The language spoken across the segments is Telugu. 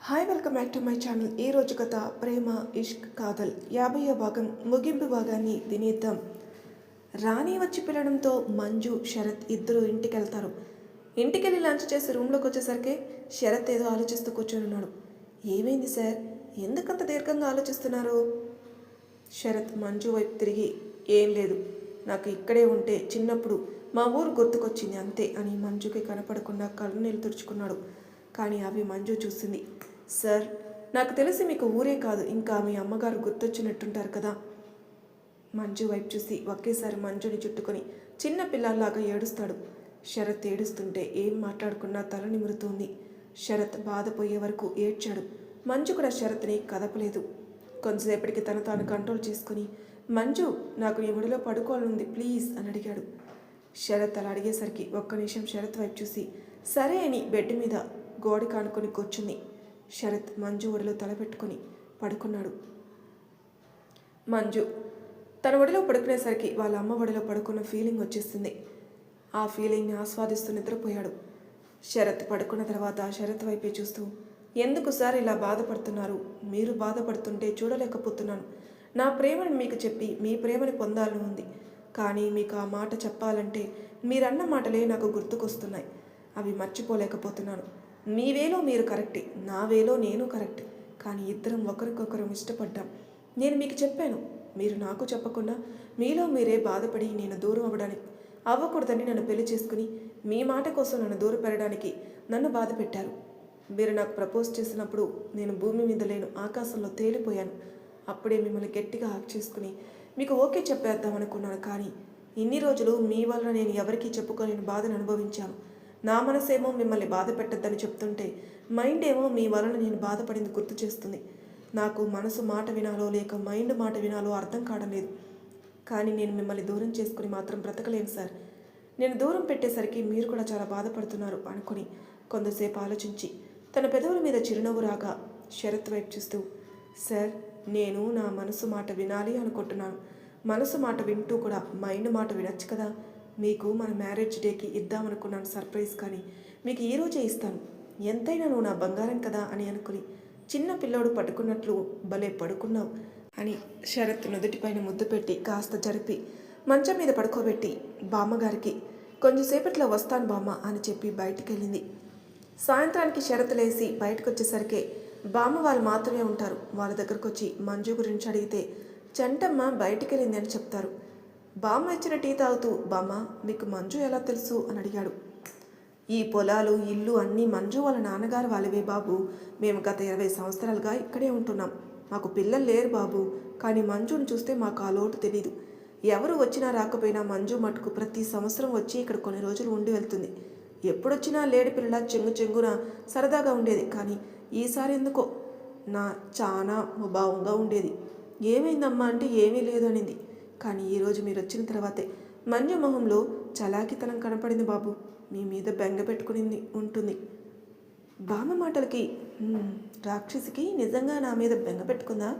Hi welcome back to my channel. ఈ రోజు కథ ప్రేమ ఇష్క్ కాదల్ 50వ భాగం ముగింపు భాగాన్ని వినేద్దాం. రాణి వచ్చి పిలవడంతో మంజు శరత్ ఇద్దరు ఇంటికి వెళ్తారు. ఇంటికెళ్ళి లంచ్ చేసి రూమ్లోకి వచ్చేసరికి శరత్ ఏదో ఆలోచిస్తూ కూర్చొని ఉన్నాడు. ఏమైంది సార్, ఎందుకంత దీర్ఘంగా ఆలోచిస్తున్నారు? శరత్ మంజు వైపు తిరిగి, ఏం లేదు, నాకు ఇక్కడే ఉంటే చిన్నప్పుడు మా ఊరు గుర్తుకొచ్చింది అంతే అని మంజుకి కనపడకుండా కళ్ళనీళ్ళు తుడుచుకున్నాడు. కానీ అవి మంజు చూసింది. సార్, నాకు తెలిసి మీకు ఊరే కాదు ఇంకా మీ అమ్మగారు గుర్తొచ్చినట్టుంటారు కదా. మంజు వైపు చూసి ఒకేసారి మంజుని చుట్టుకొని చిన్న పిల్లల్లాగా ఏడుస్తాడు. శరత్ ఏడుస్తుంటే ఏం మాట్లాడకుండా తల నిమురుతోంది. శరత్ బాధపోయే వరకు ఏడ్చాడు. మంజు కూడా శరత్ని కదపలేదు. కొంతసేపటికి తను తాను కంట్రోల్ చేసుకుని, మంజు, నాకు నీ ఒడిలో పడుకోవాలనుంది ప్లీజ్ అని అడిగాడు. శరత్ అలా అడిగేసరికి ఒక్క నిమిషం శరత్ వైపు చూసి సరే అని బెడ్ మీద గోడ కానుకొని కూర్చుంది. శరత్ మంజు ఒడిలో తలపెట్టుకొని పడుకున్నాడు. మంజు తన ఒడిలో పడుకునేసరికి వాళ్ళ అమ్మ ఒడిలో పడుకున్న ఫీలింగ్ వచ్చేస్తుంది. ఆ ఫీలింగ్ని ఆస్వాదిస్తూ నిద్రపోయాడు. శరత్ పడుకున్న తర్వాత శరత్ వైపే చూస్తూ, ఎందుకు సార్ ఇలా బాధపడుతున్నారు? మీరు బాధపడుతుంటే చూడలేకపోతున్నాను. నా ప్రేమను మీకు చెప్పి మీ ప్రేమని పొందాలని ఉంది. కానీ మీకు ఆ మాట చెప్పాలంటే మీరన్న మాటలే నాకు గుర్తుకొస్తున్నాయి. అవి మర్చిపోలేకపోతున్నాను. మీ వేలో మీరు కరెక్టే, నా వేలో నేను కరెక్ట్. కానీ ఇద్దరం ఒకరికొకరం ఇష్టపడ్డాం. నేను మీకు చెప్పాను, మీరు నాకు చెప్పకుండా మీలో మీరే బాధపడి నేను దూరం అవ్వకూడదని నన్ను పెళ్లి చేసుకుని మీ మాట కోసం నన్ను దూరం పెట్టడానికి నన్ను బాధ పెట్టారు. మీరు నాకు ప్రపోజ్ చేసినప్పుడు నేను భూమి మీద లేను, ఆకాశంలో తేలిపోయాను. అప్పుడే మిమ్మల్ని గట్టిగా హాక్ చేసుకుని మీకు ఓకే చెప్పేద్దాం అనుకున్నాను. కానీ ఇన్ని రోజులు మీ వల్ల నేను ఎవరికీ చెప్పుకోలేని బాధను అనుభవించాను. నా మనసేమో మిమ్మల్ని బాధ పెట్టద్దని చెప్తుంటే మైండ్ ఏమో మీ వలన నేను బాధపడింది గుర్తు చేస్తుంది. నాకు మనసు మాట వినాలో లేక మైండ్ మాట వినాలో అర్థం కావడం లేదు. కానీ నేను మిమ్మల్ని దూరం చేసుకుని మాత్రం బ్రతకలేను సార్. నేను దూరం పెట్టేసరికి మీరు కూడా చాలా బాధపడుతున్నారు అనుకుని కొంతసేపు ఆలోచించి తన పెదవుల మీద చిరునవ్వు రాగా శరత్ వైపు చూస్తూ, సార్, నేను నా మనసు మాట వినాలి అనుకుంటున్నాను. మనసు మాట వింటూ కూడా మైండ్ మాట వినొచ్చు కదా. మీకు మన మ్యారేజ్ డేకి ఇద్దామనుకున్నాను సర్ప్రైజ్, కానీ మీకు ఈరోజే ఇస్తాను. ఎంతైనా నువ్వు నా బంగారం కదా అని అనుకుని చిన్న పిల్లోడు పట్టుకున్నట్లు భలే పడుకున్నావు అని శరత్ నుదుటిపైన ముద్దు పెట్టి కాస్త జరిపి మంచం మీద పడుకోబెట్టి బామ్మగారికి కొంచెంసేపట్లో వస్తాను బామ్మ అని చెప్పి బయటికి వెళ్ళింది. సాయంత్రానికి శరత్ లేసి బయటకు వచ్చేసరికి బామ్మ వాళ్ళు మాత్రమే ఉంటారు. వాళ్ళ దగ్గరకు వచ్చి మంజు గురించి అడిగితే చంటమ్మ బయటికి వెళ్ళింది అని చెప్తారు. బామ్మ ఇచ్చిన టీ తాగుతూ, బామ్మ, మీకు మంజు ఎలా తెలుసు అని అడిగాడు. ఈ పొలాలు ఇల్లు అన్నీ మంజు వాళ్ళ నాన్నగారు వాళ్ళవే బాబు. మేము గత 20 సంవత్సరాలుగా ఇక్కడే ఉంటున్నాం. మాకు పిల్లలు లేరు బాబు. కానీ మంజుని చూస్తే మాకు ఆ లోటు తెలీదు. ఎవరు వచ్చినా రాకపోయినా మంజు మటుకు ప్రతి సంవత్సరం వచ్చి ఇక్కడ కొన్ని రోజులు ఉండి వెళ్తుంది. ఎప్పుడొచ్చినా లేడి పిల్లల చెంగున సరదాగా ఉండేది. కానీ ఈసారి ఎందుకో చాలా భావంగా ఉండేది. ఏమైందమ్మా అంటే ఏమీ లేదు అనింది. కానీ ఈరోజు మీరు వచ్చిన తర్వాతే మంజు మొహంలో చలాకితనం కనపడింది బాబు. మీ మీద బెంగ పెట్టుకుని ఉంటుంది. బామ్మ మాటలకి, రాక్షసికి నిజంగా నా మీద బెంగ పెట్టుకుందా?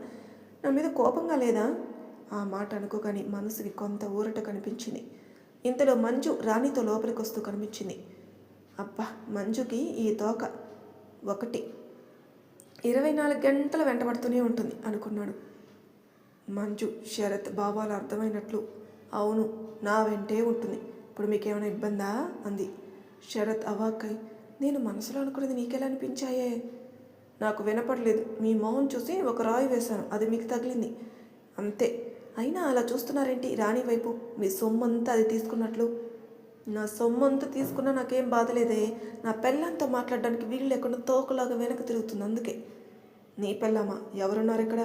నా మీద కోపంగా లేదా? ఆ మాట అనుకోగానే మనసుకి కొంత ఊరట కనిపించింది. ఇంతలో మంజు రాణితో లోపలికి వస్తూ కనిపించింది. అబ్బా, మంజుకి ఈ తోక ఒకటి 24 గంటలు వెంటబడుతూనే ఉంటుంది అనుకున్నాడు. మంజు శరత్ భావాలు అర్థమైనట్లు, అవును, నా వెంటే ఉంటుంది. ఇప్పుడు మీకేమైనా ఇబ్బందా అంది. శరత్ అవాక్కై, నేను మనసులో అనుకున్నది నీకెలా అనిపించాయే? నాకు వినపడలేదు. మీ మొహం చూసి ఒక రాయి వేశాను, అది మీకు తగిలింది అంతే. అయినా అలా చూస్తున్నారేంటి రాణి వైపు? మీ సొమ్మంతా అది తీసుకున్నట్లు. నా సొమ్మంతా తీసుకున్నా నాకేం బాధలేదే. నా పెళ్ళంతా మాట్లాడడానికి వీలు లేకుండా తోకలాగా వెనక తిరుగుతుంది. అందుకే. నీ పెళ్ళమ్మా? ఎవరున్నారు ఇక్కడ?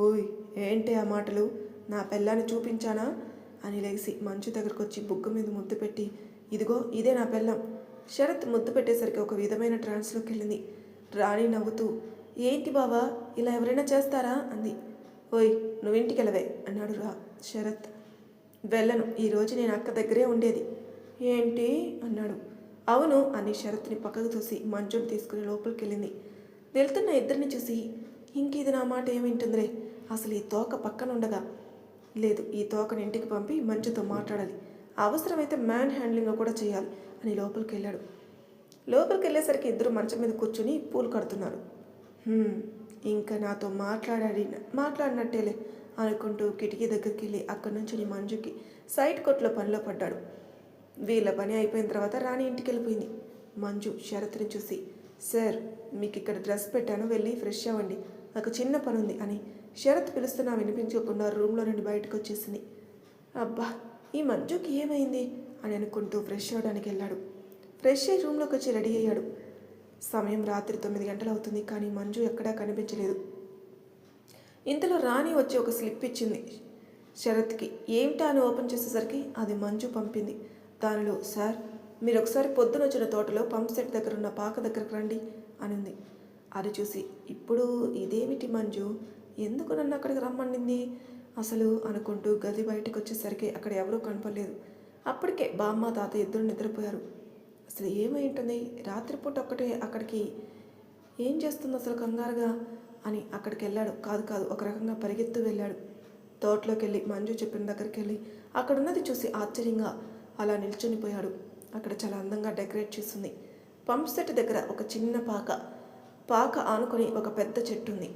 ఓయ్, ఏంటి ఆ మాటలు? నా పెళ్ళాన్ని చూపించానా అని లేచి మంచు దగ్గరకు వచ్చి బుగ్గ మీద ముద్దు పెట్టి, ఇదిగో ఇదే నా పెళ్ళం. శరత్ ముద్దు పెట్టేసరికి ఒక విధమైన ట్రాన్స్లోకి వెళ్ళింది. రాణి నవ్వుతూ, ఏంటి బావా, ఇలా ఎవరైనా చేస్తారా అంది. ఓయ్, నువ్వు ఇంటికి వెళ్ళవే అన్నాడు శరత్. వెళ్ళను, ఈరోజు నేను అక్క దగ్గరే ఉండేది. ఏంటి అన్నాడు. అవును అని శరత్ని పక్కకు చూసి మంచుని తీసుకుని లోపలికి వెళ్ళింది. వెళ్తున్న ఇద్దరిని చూసి, ఇంకేది నా మాట ఏమింటుందిరే, అసలు ఈ తోక పక్కన ఉండగా లేదు, ఈ తోకని ఇంటికి పంపి మంచుతో మాట్లాడాలి, అవసరమైతే మ్యాన్ హ్యాండ్లింగ్ కూడా చేయాలి అని లోపలికి వెళ్ళాడు. లోపలికి వెళ్ళేసరికి ఇద్దరు మంచం మీద కూర్చుని పూలు కడుతున్నారు. "హ్మ్, ఇంకా నాతో మాట్లాడినట్టేలే" అనుకుంటూ కిటికీ దగ్గరికి వెళ్ళి అక్కడి నుంచి మంజుకి సైడ్ కొట్లో పనిలో పడ్డాడు. వీళ్ళ పని అయిపోయిన తర్వాత రాణి ఇంటికి వెళ్ళిపోయింది. మంజు శరత్ని చూసి, "సార్, మీకు ఇక్కడ డ్రెస్ పెట్టాను, వెళ్ళి ఫ్రెష్ అవ్వండి, నాకు చిన్న పని ఉంది" అని శరత్ పిలుస్తున్నా వినిపించకుండా రూమ్లో నుండి బయటకు వచ్చేసింది. అబ్బా, ఈ మంజుకి ఏమైంది అని అనుకుంటూ ఫ్రెష్ అవ్వడానికి వెళ్ళాడు. ఫ్రెష్ అయ్యి రూమ్లోకి వచ్చి రెడీ అయ్యాడు. సమయం రాత్రి 9 గంటలు అవుతుంది, కానీ మంజు ఎక్కడా కనిపించలేదు. ఇంతలో రాణి వచ్చి ఒక స్లిప్ ఇచ్చింది శరత్కి. ఏమిటా అని ఓపెన్ చేసేసరికి అది మంజు పంపింది. దానిలో, "సార్, మీరు ఒకసారి పొద్దున వచ్చిన తోటలో పంప్ సెట్ దగ్గర ఉన్న పాక దగ్గరకు రండి" అని ఉంది. అది చూసి, "ఇప్పుడు ఇదేమిటి మంజు, ఎందుకు నన్ను అక్కడికి రమ్మనింది అసలు" అనుకుంటూ గది బయటకు వచ్చేసరికి అక్కడ ఎవరూ కనపడలేదు. అప్పటికే బామ్మ తాత ఇద్దరు నిద్రపోయారు. అసలు ఏమై ఉంటుంది, రాత్రిపూట ఒక్కటే అక్కడికి ఏం చేస్తుంది అసలు కంగారుగా అని అక్కడికి వెళ్ళాడు. కాదు, ఒక రకంగా పరిగెత్తు వెళ్ళాడు. తోటలోకి వెళ్ళి మంజు చెప్పిన దగ్గరికి వెళ్ళి అక్కడున్నది చూసి ఆశ్చర్యంగా అలా నిల్చొనిపోయాడు. అక్కడ చాలా అందంగా డెకరేట్ చేస్తుంది. పంప్ సెట్ దగ్గర ఒక చిన్న పాక ఆనుకొని ఒక పెద్ద చెట్టు ఉంది.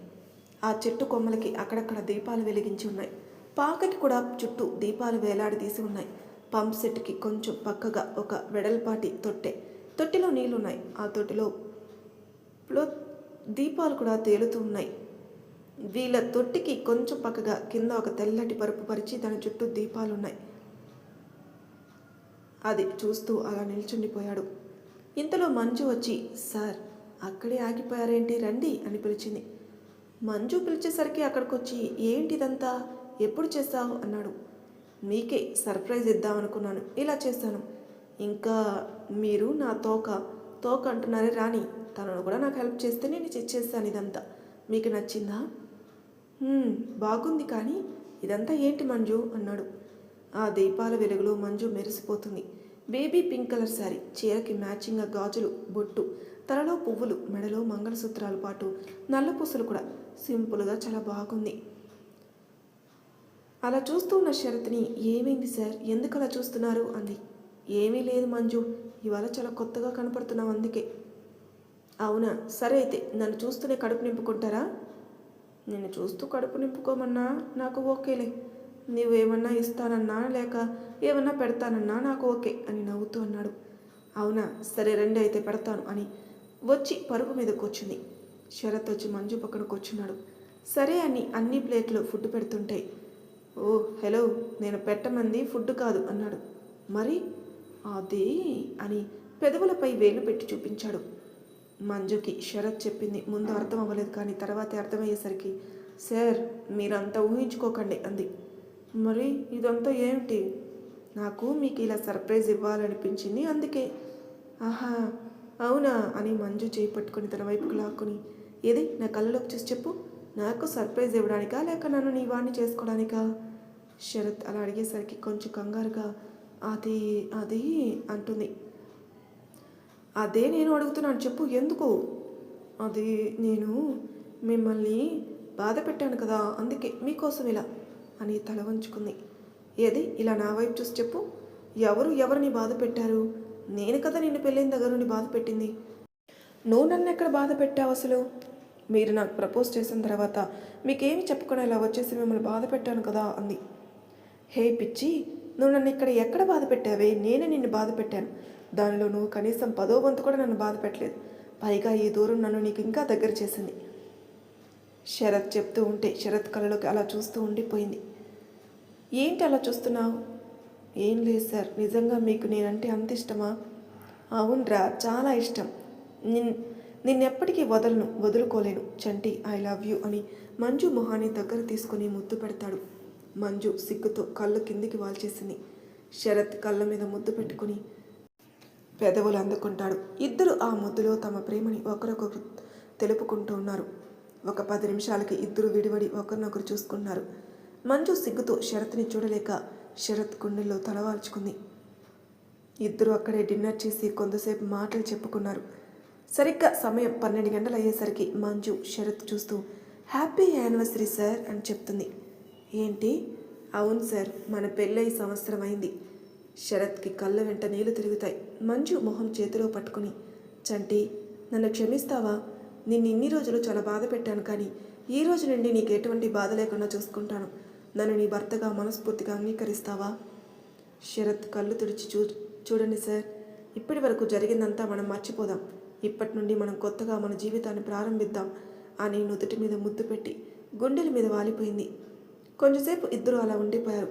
ఆ చెట్టు కొమ్మలకి అక్కడక్కడ దీపాలు వెలిగించి ఉన్నాయి. పాకకి కూడా చుట్టూ దీపాలు వేలాడదీసి ఉన్నాయి. పంప్ సెట్కి కొంచెం పక్కగా ఒక వెడల్పాటి తొట్టిలో నీళ్లున్నాయి. ఆ తొట్టిలో దీపాలు కూడా తేలుతూ ఉన్నాయి. వీళ్ళ తొట్టికి కొంచెం పక్కగా కింద ఒక తెల్లటి పరుపు పరిచి దాని చుట్టూ దీపాలున్నాయి. అది చూస్తూ అలా నిల్చుండిపోయాడు. ఇంతలో మంజు వచ్చి, "సార్, అక్కడే ఆగిపోయారేంటి, రండి" అని పిలిచింది. మంజు పిలిచేసరికి అక్కడికి వచ్చి, "ఏంటిదంతా, ఎప్పుడు చేస్తావు" అన్నాడు. "మీకే సర్ప్రైజ్ ఇద్దామనుకున్నాను, ఇలా చేశాను. ఇంకా మీరు నా తోక అంటున్నారే రాణి, తనను కూడా నాకు హెల్ప్ చేస్తే నేను చేస్తాను. ఇదంతా మీకు నచ్చిందా?" బాగుంది, కానీ ఇదంతా ఏంటి మంజు" అన్నాడు. ఆ దీపాల వెలుగులో మంజు మెరిసిపోతుంది. బేబీ పింక్ కలర్ శారీ, చీరకి మ్యాచింగ్గా గాజులు, బొట్టు, తలలో పువ్వులు, మెడలో మంగళసూత్రాలు పాటు నల్ల పూసలు కూడా. సింపుల్గా చాలా బాగుంది. అలా చూస్తూ ఉన్న శరత్ని, "ఏమైంది సార్, ఎందుకు అలా చూస్తున్నారు" అంది. "ఏమీ లేదు మంజు, ఇవాళ చాలా కొత్తగా కనపడుతున్నావు, అందుకే." "అవునా, సరే అయితే నన్ను చూస్తూనే కడుపు నింపుకుంటారా?" "నిన్ను చూస్తూ కడుపు నింపుకోమన్నా నాకు ఓకేలే. నీవేమన్నా ఇస్తానన్నా లేక ఏమన్నా పెడతానన్నా నాకు ఓకే" అని నవ్వుతూ అన్నాడు. "అవునా, సరే రండి అయితే పెడతాను" అని వచ్చి పరుపు మీద కూర్చుంది. శరత్ వచ్చి మంజు పక్కన కూర్చున్నాడు. సరే అని అన్ని ప్లేట్లో ఫుడ్ పెడుతుంటే, "ఓ హలో, నేను పెట్టమంది ఫుడ్ కాదు" అన్నాడు. "మరి?" "అదే" అని పెదవులపై వేలు పెట్టి చూపించాడు. మంజుకి శరత్ చెప్పింది ముందు అర్థం అవ్వలేదు, కానీ తర్వాతే అర్థమయ్యేసరికి, "సార్, మీరంతా ఊహించుకోకండి" అంది. "మరి ఇదంతా ఏమిటి?" "నాకు మీకు ఇలా సర్ప్రైజ్ ఇవ్వాలనిపించింది, అందుకే." "ఆహా, అవునా" అని మంజు చేయి పట్టుకొని తన వైపుకు లాక్కుని, "ఏది నా కళ్ళలోకి చూసి చెప్పు, నాకు సర్ప్రైజ్ ఇవ్వడానికా లేక నన్ను నీ వాడిని చేసుకోవడానికా?" శరత్ అలా అడిగేసరికి కొంచెం కంగారుగా, అది అది అంటుంది. "అదే నేను అడుగుతున్నాను, చెప్పు, ఎందుకు?" "అది నేను మిమ్మల్ని బాధ పెట్టాను కదా, అందుకే మీకోసం ఇలా" అని తల వంచుకుంది. "ఏది ఇలా నా వైపు చూసి చెప్పు, ఎవరిని బాధ పెట్టారు? నేను కదా నిన్ను పెళ్ళైన దగ్గర నుండి బాధ పెట్టింది. నువ్వు నన్ను ఎక్కడ బాధ పెట్టావు అసలు? మీరు నాకు ప్రపోజ్ చేసిన తర్వాత మీకేమి చెప్పకుండా ఇలా వచ్చేసి మిమ్మల్ని బాధ పెట్టాను కదా" అంది. "హే పిచ్చి, నువ్వు నన్ను ఎక్కడ బాధ పెట్టావే? నేనే నిన్ను బాధ పెట్టాను. దానిలో నువ్వు కనీసం 10వ వంతు కూడా నన్ను బాధ పెట్టలేదు. పైగా ఈ దూరం నన్ను నీకు ఇంకా దగ్గర చేసింది." శరత్ చెప్తూ ఉంటే శరత్ కళ్ళలోకి అలా చూస్తూ ఉండిపోయింది. "ఏంటి అలా చూస్తున్నావు?" "ఏం లేదు సార్, నిజంగా మీకు నేనంటే అంత ఇష్టమా?" "అవునరా, చాలా ఇష్టం. నిన్నెప్పటికీ వదులుకోలేను చంటి, ఐ లవ్ యూ" అని మంజు మొహాన్ని దగ్గర తీసుకుని ముద్దు పెడతాడు. మంజు సిగ్గుతో కళ్ళు కిందికి వాల్చేసింది. శరత్ కళ్ళ మీద ముద్దు పెట్టుకుని పెదవులు అందుకుంటాడు. ఇద్దరు ఆ ముద్దులో తమ ప్రేమని ఒకరొకరు తెలుపుకుంటూ ఉన్నారు. ఒక 10 నిమిషాలకి ఇద్దరు విడివడి ఒకరినొకరు చూసుకున్నారు. మంజు సిగ్గుతో శరత్ని చూడలేక శరత్ గుండెల్లో తలవాల్చుకుంది. ఇద్దరు అక్కడే డిన్నర్ చేసి కొంతసేపు మాటలు చెప్పుకున్నారు. సరిగ్గా సమయం 12 గంటలు అయ్యేసరికి మంజు శరత్ చూస్తూ, "హ్యాపీ యానివర్సరీ సార్" అని చెప్తుంది. "ఏంటి?" "అవును సార్, మన పెళ్ళై సంవత్సరం అయింది." శరత్కి కళ్ళ వెంట నీళ్లు తిరుగుతాయి. మంజు మొహం చేతిలో పట్టుకుని, "చంటి, నన్ను క్షమిస్తావా? నిన్ను ఇన్ని రోజులు చాలా బాధ పెట్టాను, కానీ ఈ రోజు నుండి నీకు ఎటువంటి బాధ లేకుండా చూసుకుంటాను. నన్ను నీ భర్తగా మనస్ఫూర్తిగా అంగీకరిస్తావా? శరత్ కళ్ళు తుడిచి చూడండి సార్, ఇప్పటి వరకు జరిగిందంతా మనం మర్చిపోదాం. ఇప్పటి నుండి మనం కొత్తగా మన జీవితాన్ని ప్రారంభిద్దాం అని నుదుటి మీద ముద్దు పెట్టి గుండెల మీద వాలిపోయింది. కొంచెంసేపు ఇద్దరు అలా ఉండిపోయారు.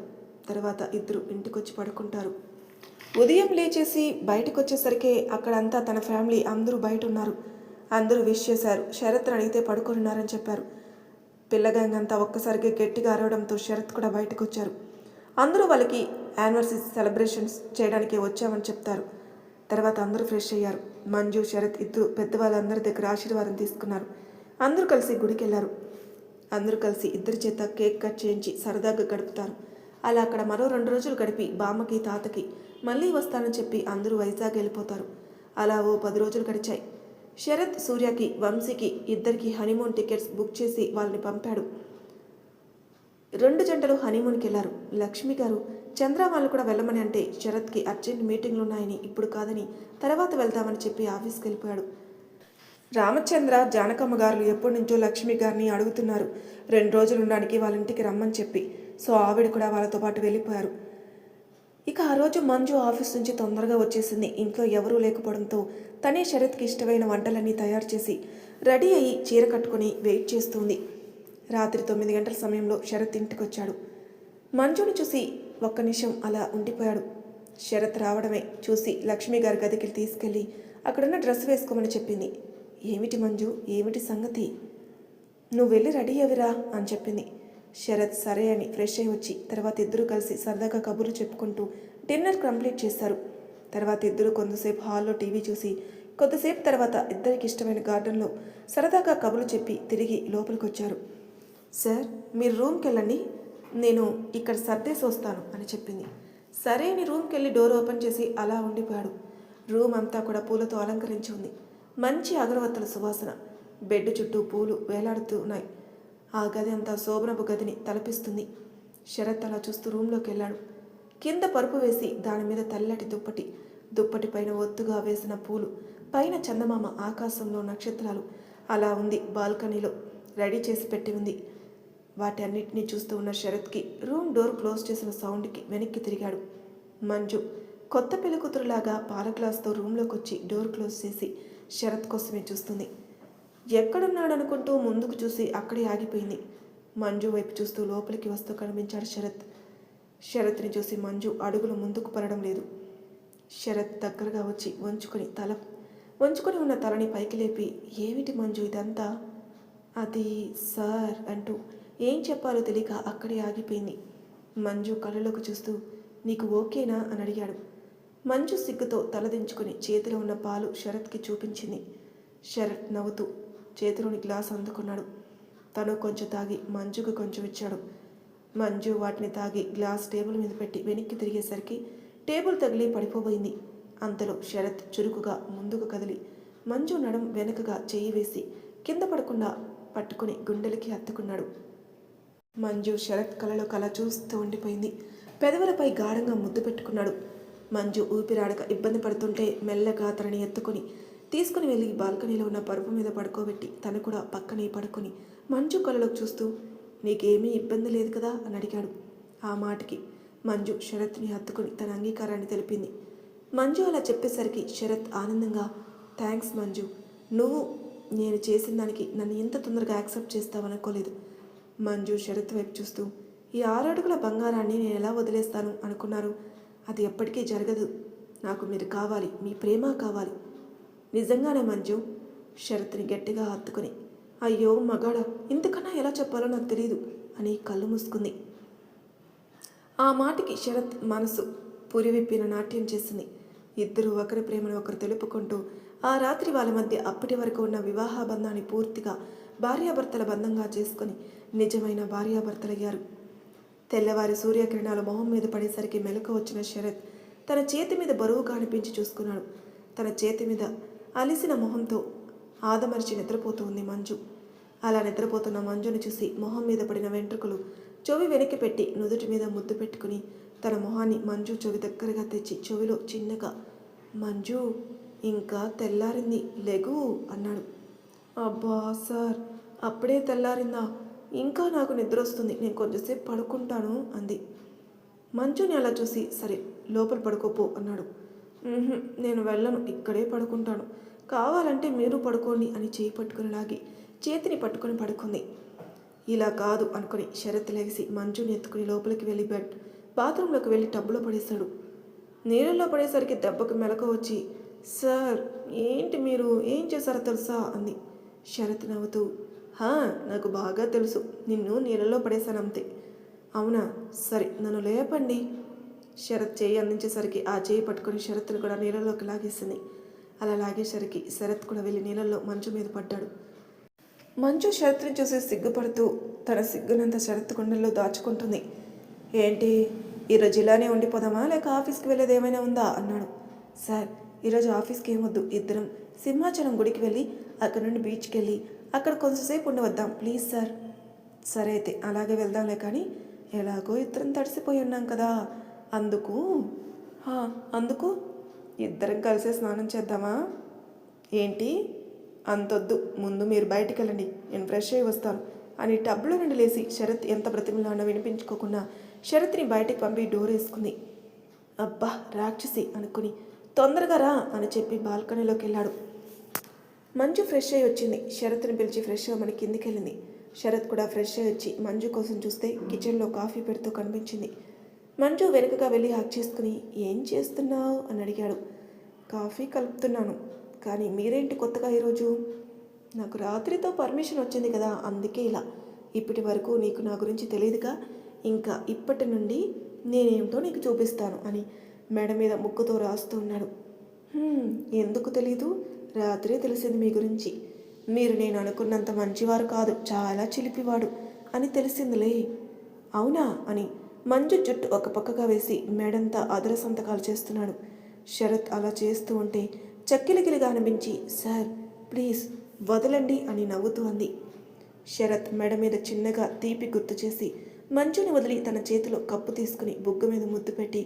తర్వాత ఇద్దరు ఇంటికొచ్చి పడుకుంటారు. ఉదయం లేచేసి బయటకు వచ్చేసరికి అక్కడంతా తన ఫ్యామిలీ అందరూ బయట ఉన్నారు. అందరూ విష్ చేశారు. శరత్ని అడిగితే పడుకున్నారని చెప్పారు. పిల్లగాంగ్ అంతా ఒక్కసారిగా గట్టిగా అరవడంతో శరత్ కూడా బయటకు వచ్చారు. అందరూ వాళ్ళకి యానివర్సరీ సెలబ్రేషన్స్ చేయడానికి వచ్చామని చెప్తారు. తర్వాత అందరూ ఫ్రెష్ అయ్యారు. మంజు, శరత్ ఇద్దరు పెద్దవాళ్ళందరి దగ్గర ఆశీర్వాదం తీసుకున్నారు. అందరూ కలిసి గుడికి వెళ్ళారు. అందరూ కలిసి ఇద్దరి చేత కేక్ కట్ చేయించి సరదాగా గడుపుతారు. అలా అక్కడ మరో 2 రోజులు గడిపి బామ్మకి, తాతకి మళ్ళీ వస్తానని చెప్పి అందరూ వైజాగ్ వెళ్ళిపోతారు. అలా ఓ 10 రోజులు గడిచాయి. శరత్ సూర్యకి, వంశీకి ఇద్దరికి హనీమూన్ టికెట్స్ బుక్ చేసి వాళ్ళని పంపాడు. 2 జంటలు హనీమూన్కి వెళ్ళారు. లక్ష్మి గారు చంద్ర వాళ్ళు కూడా వెళ్ళమని అంటే శరత్కి అర్జెంట్ మీటింగ్లు ఉన్నాయని, ఇప్పుడు కాదని తర్వాత వెళ్దామని చెప్పి ఆఫీస్కి వెళ్ళిపోయాడు. రామచంద్ర, జానకమ్మ గారు ఎప్పటి నుంచో లక్ష్మి గారిని అడుగుతున్నారు 2 రోజులు ఉండడానికి వాళ్ళ ఇంటికి రమ్మని చెప్పి. సో ఆవిడ కూడా వాళ్ళతో పాటు వెళ్ళిపోయారు. ఇక ఆ రోజు మంజు ఆఫీస్ నుంచి తొందరగా వచ్చేసింది. ఇంట్లో ఎవరూ లేకపోవడంతో తనే శరత్కి ఇష్టమైన వంటలన్నీ తయారు చేసి రెడీ అయ్యి చీర కట్టుకుని వెయిట్ చేస్తుంది. రాత్రి 9 గంటల సమయంలో శరత్ ఇంటికి వచ్చాడు. మంజుని చూసి ఒక్క నిమిషం అలా ఉండిపోయాడు. శరత్ రావడమే చూసి లక్ష్మి గారి గదికి తీసుకెళ్ళి అక్కడున్న డ్రెస్ వేసుకోమని చెప్పింది. ఏమిటి మంజు, ఏమిటి సంగతి? నువ్వు వెళ్ళి రెడీ అవిరా అని చెప్పింది. శరత్ సరే అని ఫ్రెష్ అయ్యి వచ్చి తర్వాత ఇద్దరు కలిసి సరదాగా కబుర్లు చెప్పుకుంటూ డిన్నర్ కంప్లీట్ చేశారు. తర్వాత ఇద్దరు కొంతసేపు హాల్లో టీవీ చూసి కొద్దిసేపు తర్వాత ఇద్దరికి ఇష్టమైన గార్డెన్లో సరదాగా కబుర్లు చెప్పి తిరిగి లోపలికి వచ్చారు. సార్, మీరు రూమ్కి వెళ్ళండి, నేను ఇక్కడ సర్దేసి వస్తాను అని చెప్పింది. సరే అని రూమ్కి వెళ్ళి డోర్ ఓపెన్ చేసి అలా ఉండిపోయాడు. రూమ్ అంతా కూడా పూలతో అలంకరించి ఉంది. మంచి అగరవత్తుల సువాసన, బెడ్ చుట్టూ పూలు వేలాడుతూ ఉన్నాయి. ఆ గది అంతా శోభనపు గదిని తలపిస్తుంది. శరత్ అలా చూస్తూ రూమ్లోకి వెళ్ళాడు. కింద పరుపు వేసి దాని మీద తెల్లటి దుప్పటి పైన ఒత్తుగా వేసిన పూలు, పైన చందమామ, ఆకాశంలో నక్షత్రాలు అలా ఉంది. బాల్కనీలో రెడీ చేసి పెట్టి ఉంది. వాటి అన్నిటినీ చూస్తూ ఉన్న శరత్కి రూమ్ డోర్ క్లోజ్ చేసిన సౌండ్కి వెనక్కి తిరిగాడు. మంజు కొత్త పెళ్లికూతురులాగా పాల గ్లాస్తో రూమ్లోకి వచ్చి డోర్ క్లోజ్ చేసి శరత్ కోసమే చూస్తుంది. ఎక్కడున్నాడనుకుంటూ ముందుకు చూసి అక్కడే ఆగిపోయింది. మంజు వైపు చూస్తూ లోపలికి వస్తూ కనిపించాడు శరత్. శరత్ని చూసి మంజు అడుగులు ముందుకు పడడం లేదు. శరత్ దగ్గరగా వచ్చి వంచుకొని ఉన్న తలని పైకి లేపి, ఏమిటి మంజు ఇదంతా? అది సార్ అంటూ ఏం చెప్పాలో తెలియక అక్కడే ఆగిపోయింది. మంజు కళ్ళలోకి చూస్తూ, నీకు ఓకేనా అని అడిగాడు. మంజు సిగ్గుతో తలదించుకుని చేతిలో ఉన్న పాలు శరత్కి చూపించింది. శరత్ నవ్వుతూ చేతిలోని గ్లాస్ అందుకున్నాడు. తను కొంచెం తాగి మంజుకు కొంచెం ఇచ్చాడు. మంజు వాటిని తాగి గ్లాస్ టేబుల్ మీద పెట్టి వెనక్కి తిరిగేసరికి టేబుల్ తగిలి పడిపోబోయింది. అంతలో శరత్ చురుకుగా ముందుకు కదిలి మంజు నడుం వెనుకగా చెయ్యి వేసి కింద పడకుండా పట్టుకుని గుండెలకి హత్తుకున్నాడు. మంజు శరత్ కలలో కల చూస్తూ ఉండిపోయింది. పెదవులపై గాఢంగా ముద్దు పెట్టుకున్నాడు. మంజు ఊపిరాడక ఇబ్బంది పడుతుంటే మెల్లగా తనని ఎత్తుకొని తీసుకుని వెళ్ళి బాల్కనీలో ఉన్న పరుపు మీద పడుకోబెట్టి తను కూడా పక్కనే పడుకొని మంజు కళ్ళలోకి చూస్తూ, నీకేమీ ఇబ్బంది లేదు కదా అని అడిగాడు. ఆ మాటకి మంజు శరత్ని హత్తుకుని తన అంగీకారాన్ని తెలిపింది. మంజు అలా చెప్పేసరికి శరత్ ఆనందంగా, థ్యాంక్స్ మంజు, నువ్వు నేను చేసిన దానికి నన్ను ఇంత తొందరగా యాక్సెప్ట్ చేస్తావనుకోలేదు. మంజు శరత్ వైపు చూస్తూ, ఈ 6 అడుగుల బంగారాన్ని నేను ఎలా వదిలేస్తాను అనుకున్నారు? అది ఎప్పటికీ జరగదు. నాకు మీరు కావాలి, మీ ప్రేమ కావాలి. నిజంగానే మంజు, శరత్ని గట్టిగా హత్తుకుని, అయ్యో మగాడా, ఇంతకన్నా ఎలా చెప్పాలో నాకు తెలియదు అని కళ్ళు మూసుకుంది. ఆ మాటకి శరత్ మనసు పురివిప్పిన నాట్యం చేసింది. ఇద్దరు ఒకరి ప్రేమను ఒకరు తెలుపుకుంటూ ఆ రాత్రి వాళ్ళ మధ్య అప్పటి వరకు ఉన్న వివాహ బంధాన్ని పూర్తిగా భార్యాభర్తల బంధంగా చేసుకుని నిజమైన భార్యాభర్తలయ్యారు. తెల్లవారి సూర్యకిరణాలు మొహం మీద పడేసరికి మెలకు వచ్చిన శరత్ తన చేతి మీద బరువుగా అనిపించి చూసుకున్నాడు. తన చేతి మీద అలిసిన మొహంతో ఆదమర్చి నిద్రపోతూ ఉంది మంజు. అలా నిద్రపోతున్న మంజుని చూసి మొహం మీద పడిన వెంట్రుకలు చెవి వెనక్కి పెట్టి నుదుటి మీద ముద్దు పెట్టుకుని తన మొహాన్ని మంజు చెవి దగ్గరగా తెచ్చి చెవిలో చిన్నగా, మంజు ఇంకా తెల్లారింది లెగు అన్నాడు. అబ్బా సార్, అప్పుడే తెల్లారిందా? ఇంకా నాకు నిద్ర వస్తుంది, నేను కొంచెంసేపు పడుకుంటాను అంది. మంచుని అలా చూసి సరే లోపల పడుకోపో అన్నాడు. నేను వెళ్ళను, ఇక్కడే పడుకుంటాను, కావాలంటే మీరు పడుకోండి అని చేయి పట్టుకుని లాగి చేతిని పట్టుకొని పడుకుంది. ఇలా కాదు అనుకుని శరత్ లెగిసి మంచుని ఎత్తుకుని లోపలికి వెళ్ళి బాత్రూంలోకి వెళ్ళి టబ్బులో పడేశాడు. నీళ్ళల్లో పడేసరికి దెబ్బకు మెలకు వచ్చి, సార్ ఏంటి మీరు ఏం చేశారో తెలుసా అంది. శరత్ నవ్వుతూ, నాకు బాగా తెలుసు, నిన్ను నీళ్ళలో పడేశానంతే. అవునా, సరే నన్ను లేపండి. శరత్ చేయి అందించేసరికి ఆ చేయి పట్టుకొని శరత్ను కూడా నీళ్ళలోకి లాగేసింది. అలా లాగేసరికి శరత్ కూడా వెళ్ళి నీళ్ళల్లో మంచు మీద పడ్డాడు. మంచు శరత్ని చూసి సిగ్గుపడుతూ తన సిగ్గునంతా శరత్ గుండెల్లో దాచుకుంటుంది. ఏంటి, ఈరోజు ఇలానే ఉండిపోదామా లేక ఆఫీస్కి వెళ్ళేది ఏమైనా ఉందా అన్నాడు. సార్, ఈరోజు ఆఫీస్కి ఏమొద్దు, ఇద్దరం సింహాచలం గుడికి వెళ్ళి అక్కడ నుండి బీచ్కి వెళ్ళి అక్కడ కొంచెంసేపు ఉండి వద్దాం ప్లీజ్ సార్. సరే అయితే అలాగే వెళ్దాంలే, కానీ ఎలాగో ఇద్దరం తడిసిపోయి ఉన్నాం కదా, అందుకు అందుకు ఇద్దరం కలిసే స్నానం చేద్దామా? ఏంటి అంతొద్దు, ముందు మీరు బయటికి వెళ్ళండి, నేను ఫ్రెష్ అయ్యి వస్తాను అని టబ్లో నుండి లేచి శరత్ ఎంత బ్రతిమలాడినా వినిపించుకోకుండా శరత్ని బయటికి పంపి డోర్ వేసుకుంది. అబ్బా రాక్షసి అనుకుని తొందరగా రా అని చెప్పి బాల్కనీలోకి వెళ్ళాడు. మంజు ఫ్రెష్ అయ్యి వచ్చింది. శరత్ని పిలిచి ఫ్రెష్ అవ్వమని కిందికి వెళ్ళింది. శరత్ కూడా ఫ్రెష్ అయ్యి వచ్చి మంజు కోసం చూస్తే కిచెన్లో కాఫీ పెడుతూ కనిపించింది. మంజు వెనుకగా వెళ్ళి హక్ చేసుకుని ఏం చేస్తున్నావు అని అడిగాడు. కాఫీ కలుపుతున్నాను, కానీ మీరేంటి కొత్తగా ఈరోజు? నాకు రాత్రితో పర్మిషన్ వచ్చింది కదా, అందుకే ఇలా. ఇప్పటి వరకు నీకు నా గురించి తెలియదుగా, ఇంకా ఇప్పటి నుండి నేనేమిటో నీకు చూపిస్తాను అని మెడ మీద ముక్కుతో రాస్తూ ఉన్నాడు. ఎందుకు తెలీదు? రాత్రే తెలిసింది మీ గురించి. మీరు నేను అనుకున్నంత మంచివారు కాదు, చాలా చిలిపివాడు అని తెలిసిందిలే. అవునా అని మంజు జుట్టు ఒక పక్కగా వేసి మెడంతా అదర సంతకాలు చేస్తున్నాడు. శరత్ అలా చేస్తూ ఉంటే చక్కిలికిలిగా అనిపించి, సార్ ప్లీజ్ వదలండి అని నవ్వుతూ అంది. శరత్ మెడ మీద చిన్నగా తీపి గుర్తు చేసి మంచుని వదిలి తన చేతిలో కప్పు తీసుకుని బుగ్గ మీద ముద్దు పెట్టి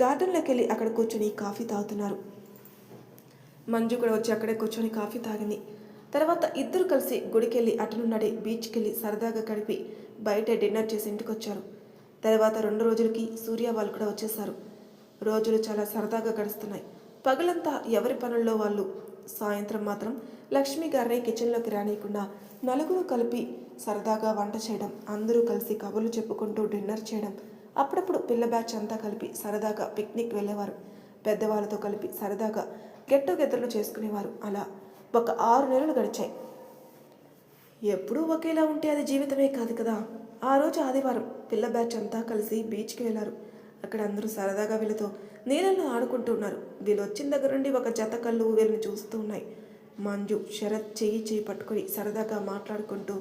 గార్డెన్లోకి వెళ్ళి అక్కడ కూర్చొని కాఫీ తాగుతున్నారు. మంజు కూడా వచ్చి అక్కడే కూర్చొని కాఫీ తాగింది. తర్వాత ఇద్దరు కలిసి గుడికెళ్ళి అటునున్నడే బీచ్కి వెళ్ళి సరదాగా గడిపి బయట డిన్నర్ చేసి ఇంటికి వచ్చారు. తర్వాత 2 రోజులకి సూర్య వాళ్ళు కూడా వచ్చేశారు. రోజులు చాలా సరదాగా గడుస్తున్నాయి. పగలంతా ఎవరి పనుల్లో వాళ్ళు. సాయంత్రం మాత్రం లక్ష్మి గారిని కిచెన్లోకి రానియకుండా నలుగురు కలిపి సరదాగా వంట చేయడం, అందరూ కలిసి కబుర్లు చెప్పుకుంటూ డిన్నర్ చేయడం, అప్పుడప్పుడు పిల్ల బ్యాచ్ అంతా కలిపి సరదాగా పిక్నిక్ వెళ్ళేవారు. పెద్దవాళ్ళతో కలిపి సరదాగా గెట్ టుగెదర్లు చేసుకునేవారు. అలా ఒక 6 నెలలు గడిచాయి. ఎప్పుడూ ఒకేలా ఉంటే అది జీవితమే కాదు కదా. ఆ రోజు ఆదివారం పిల్ల బ్యాచ్ అంతా కలిసి బీచ్కి వెళ్ళారు. అక్కడ అందరూ సరదాగా వీళ్ళతో నీళ్ళల్లో ఆడుకుంటూ ఉన్నారు. వీళ్ళు వచ్చిన దగ్గర నుండి ఒక జత కళ్ళు వీళ్ళని చూస్తూ ఉన్నాయి. మంజు శరత్ చెయ్యి పట్టుకొని సరదాగా మాట్లాడుకుంటూ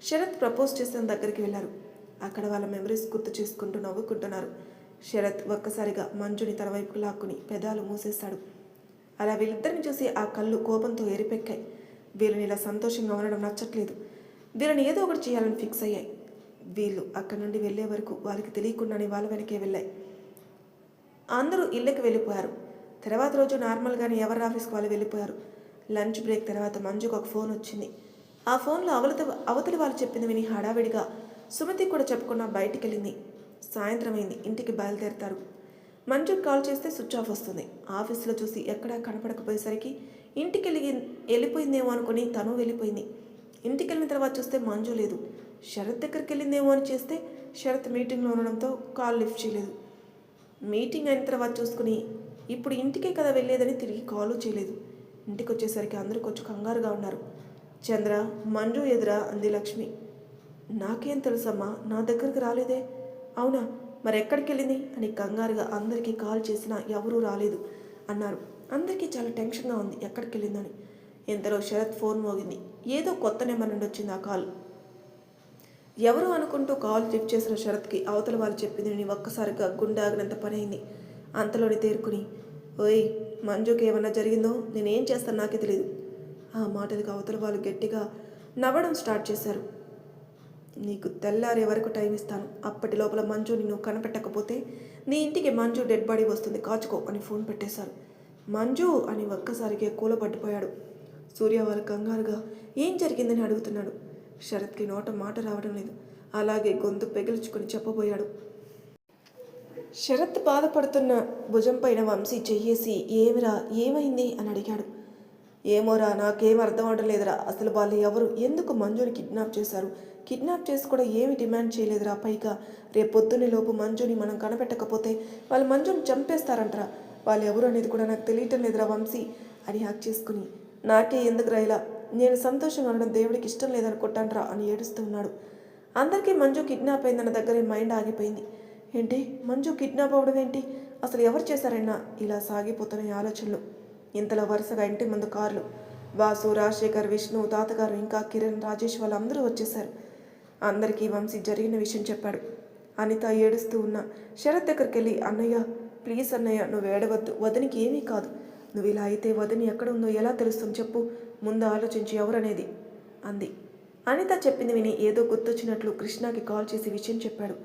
శరత్ ప్రపోజ్ చేసిన దగ్గరికి వెళ్ళారు. అక్కడ వాళ్ళ మెమరీస్ గుర్తు చేసుకుంటూ నవ్వుకుంటున్నారు. శరత్ ఒక్కసారిగా మంజుని తన వైపుకు లాక్కుని పెదాలు మూసేశాడు. అలా వీళ్ళిద్దరిని చూసి ఆ కళ్ళు కోపంతో ఎరిపెక్కాయి. వీళ్ళని ఇలా సంతోషంగా ఉండడం నచ్చట్లేదు. వీళ్ళని ఏదో ఒకటి చేయాలని ఫిక్స్ అయ్యాయి. వీళ్ళు అక్కడి నుండి వెళ్ళే వరకు వాళ్ళకి తెలియకుండానే వాళ్ళ వెనకే వెళ్ళాయి. అందరూ ఇళ్ళకి వెళ్ళిపోయారు. తర్వాత రోజు నార్మల్గానే ఎవరి ఆఫీస్కి వాళ్ళు వెళ్ళిపోయారు. లంచ్ బ్రేక్ తర్వాత మంజుకు ఒక ఫోన్ వచ్చింది. ఆ ఫోన్లో అవతలి వాళ్ళు చెప్పింది విని హడావిడిగా సుమతి కూడా చెప్పకుండా బయటికి వెళ్ళింది. సాయంత్రం అయింది. ఇంటికి బయలుదేరుతారు. మంజుకు కాల్ చేస్తే స్విచ్ ఆఫ్ వస్తుంది. ఆఫీస్లో చూసి ఎక్కడా కనపడకపోయేసరికి ఇంటికి వెళ్ళిపోయిందేమో అనుకుని తను వెళ్ళిపోయింది. ఇంటికి వెళ్ళిన తర్వాత చూస్తే మంజు లేదు. శరత్ దగ్గరికి వెళ్ళిందేమో అని చేస్తే శరత్ మీటింగ్లో ఉండడంతో కాల్ లిఫ్ట్ చేయలేదు. మీటింగ్ అయిన తర్వాత చూసుకుని ఇప్పుడు ఇంటికే కదా వెళ్ళేదని తిరిగి కాలు చేయలేదు. ఇంటికి వచ్చేసరికి అందరూ కొంచెం కంగారుగా ఉన్నారు. చంద్ర, మంజు ఎదురా అంది లక్ష్మి. నాకేం తెలుసమ్మా, నా దగ్గరికి రాలేదే. అవునా, మరి ఎక్కడికి వెళ్ళింది అని కంగారుగా అందరికీ కాల్ చేసినా ఎవరూ రాలేదు అన్నారు. అందరికీ చాలా టెన్షన్గా ఉంది ఎక్కడికి వెళ్ళిందని. ఇంతలో శరత్ ఫోన్ మోగింది. ఏదో కొత్త నెంబర్ నుండి వచ్చింది ఆ కాల్. ఎవరు అనుకుంటూ కాల్ లిఫ్ట్ చేసిన శరత్కి అవతల వాళ్ళు చెప్పింది నేను ఒక్కసారిగా గుండె ఆగినంత పని అయింది. అంతలోని తేరుకుని, ఓయ్ మంజుకి ఏమన్నా జరిగిందో నేనేం చేస్తాను నాకే తెలియదు. ఆ మాటలకు అవతల వాళ్ళు గట్టిగా నవ్వడం స్టార్ట్ చేశారు. నీకు తెల్లారే వరకు టైం ఇస్తాను, అప్పటి లోపల మంజు నిన్ను కనపెట్టకపోతే నీ ఇంటికి మంజు డెడ్ బాడీ వస్తుంది, కాచుకో అని ఫోన్ పెట్టేశారు. మంజు అని ఒక్కసారిగా కూలబడిపోయాడు. సూర్య వాళ్ళు కంగారుగా ఏం జరిగిందని అడుగుతున్నాడు. శరత్కి నోట మాట రావడం లేదు. అలాగే గొంతు పెగిల్చుకొని చెప్పబోయాడు. శరత్ బాధపడుతున్న భుజం పైన వంశీ చెయ్యేసి ఏమిరా ఏమైంది అని అడిగాడు. ఏమోరా నాకేం అర్థం అవడం లేదురా. అసలు వాళ్ళు ఎవరు, ఎందుకు మంజుని కిడ్నాప్ చేశారు? కిడ్నాప్ చేసి కూడా ఏమి డిమాండ్ చేయలేదురా. పైగా రేపొద్దునే లోపు మంజుని మనం కనపెట్టకపోతే వాళ్ళు మంజుని చంపేస్తారంటరా. వాళ్ళు ఎవరు అనేది కూడా నాకు తెలియటం లేదురా వంశీ అని హ్యాక్ చేసుకుని నాకే ఎందుకురా ఇలా, నేను సంతోషంగా ఉండడం దేవుడికి ఇష్టం లేదనుకుంటానరా అని ఏడుస్తూ ఉన్నాడు. అందరికీ మంజు కిడ్నాప్ అయిందన్న దగ్గరే మైండ్ ఆగిపోయింది. ఏంటి మంజు కిడ్నాప్ అవ్వడం ఏంటి, అసలు ఎవరు చేశారన్నా ఇలా సాగిపోతున్నాయి ఆలోచనలు. ఇంతలో వరుసగా ఇంటి ముందు కార్లు, వాసు, రాజశేఖర్, విష్ణు, తాతగారు, ఇంకా కిరణ్, రాజేష్ వాళ్ళందరూ వచ్చేశారు. అందరికీ వంశీ జరిగిన విషయం చెప్పాడు. అనిత ఏడుస్తూ ఉన్న శరత్ దగ్గరికి వెళ్ళి, అన్నయ్య ప్లీజ్ అన్నయ్య నువ్వు ఏడవద్దు, వదినికి ఏమీ కాదు. నువ్వు ఇలా అయితే వదిని ఎక్కడ ఉందో ఎలా తెలుస్తుంది చెప్పు, ముందు ఆలోచించి ఎవరనేది అంది. అనిత చెప్పింది విని ఏదో గుర్తొచ్చినట్లు కృష్ణకి కాల్ చేసి విషయం చెప్పాడు.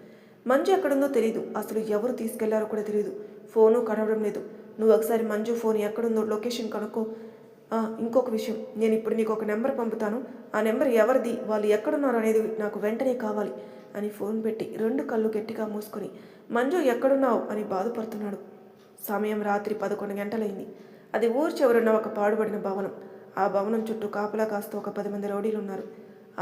మంజు ఎక్కడుందో తెలీదు, అసలు ఎవరు తీసుకెళ్లారో కూడా తెలియదు, ఫోను కనవడం లేదు. నువ్వు ఒకసారి మంజు ఫోన్ ఎక్కడుందో లొకేషన్ కనుక్కో. ఇంకొక విషయం, నేను ఇప్పుడు నీకు ఒక నెంబర్ పంపుతాను, ఆ నెంబర్ ఎవరిది, వాళ్ళు ఎక్కడున్నారు అనేది నాకు వెంటనే కావాలి అని ఫోన్ పెట్టి 2 కళ్ళు గట్టిగా మూసుకొని మంజు ఎక్కడున్నావు అని బాధపడుతున్నాడు. సమయం రాత్రి 11 గంటలైంది. అది ఊరు చివరున్న ఒక పాడుబడిన భవనం. ఆ భవనం చుట్టూ కాపలా కాస్తూ ఒక 10 మంది రౌడీలు ఉన్నారు.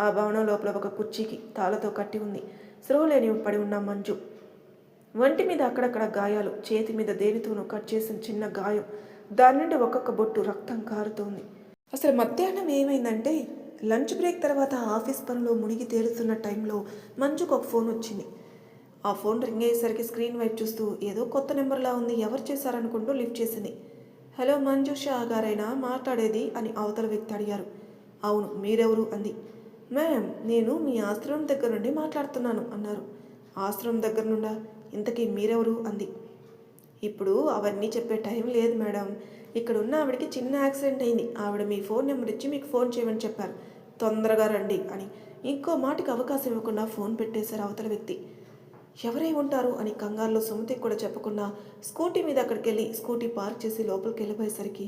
ఆ భవనం లోపల ఒక కుర్చీకి తాళతో కట్టి ఉంది. స్రోలేని పడి ఉన్న మంజు. వంటి మీద అక్కడక్కడ గాయాలు, చేతి మీద దేనితోనూ కట్ చేసిన చిన్న గాయం, దాని నుండి ఒక్కొక్క బొట్టు రక్తం కారుతోంది. అసలు మధ్యాహ్నం ఏమైందంటే లంచ్ బ్రేక్ తర్వాత ఆఫీస్ పనిలో మునిగి తేలుతున్న టైంలో మంజుకు ఒక ఫోన్ వచ్చింది. ఆ ఫోన్ రింగ్ అయ్యేసరికి స్క్రీన్ వైపు చూస్తూ ఏదో కొత్త నెంబర్లా ఉంది, ఎవరు చేశారనుకుంటూ లిఫ్ట్ చేసింది. హలో మంజు షా గారైనా మాట్లాడేది అని అవతల వ్యక్తి అడిగారు. అవును, మీరెవరు అంది. మ్యామ్ నేను మీ ఆశ్రమం దగ్గర నుండి మాట్లాడుతున్నాను అన్నారు. ఆశ్రమం దగ్గర నుండా, ఇంతకీ మీరెవరు అంది. ఇప్పుడు అవన్నీ చెప్పే టైం లేదు మేడం, ఇక్కడ ఉన్న ఆవిడకి చిన్న యాక్సిడెంట్ అయింది, ఆవిడ మీ ఫోన్ నెంబర్ ఇచ్చి మీకు ఫోన్ చేయమని చెప్పారు, తొందరగా రండి అని ఇంకో మాటకి అవకాశం ఇవ్వకుండా ఫోన్ పెట్టేశారు అవతల వ్యక్తి. ఎవరై ఉంటారు అని కంగారులో సుమతికి కూడా చెప్పకుండా స్కూటీ మీద అక్కడికి వెళ్ళి స్కూటీ పార్క్ చేసి లోపలికి వెళ్ళిపోయేసరికి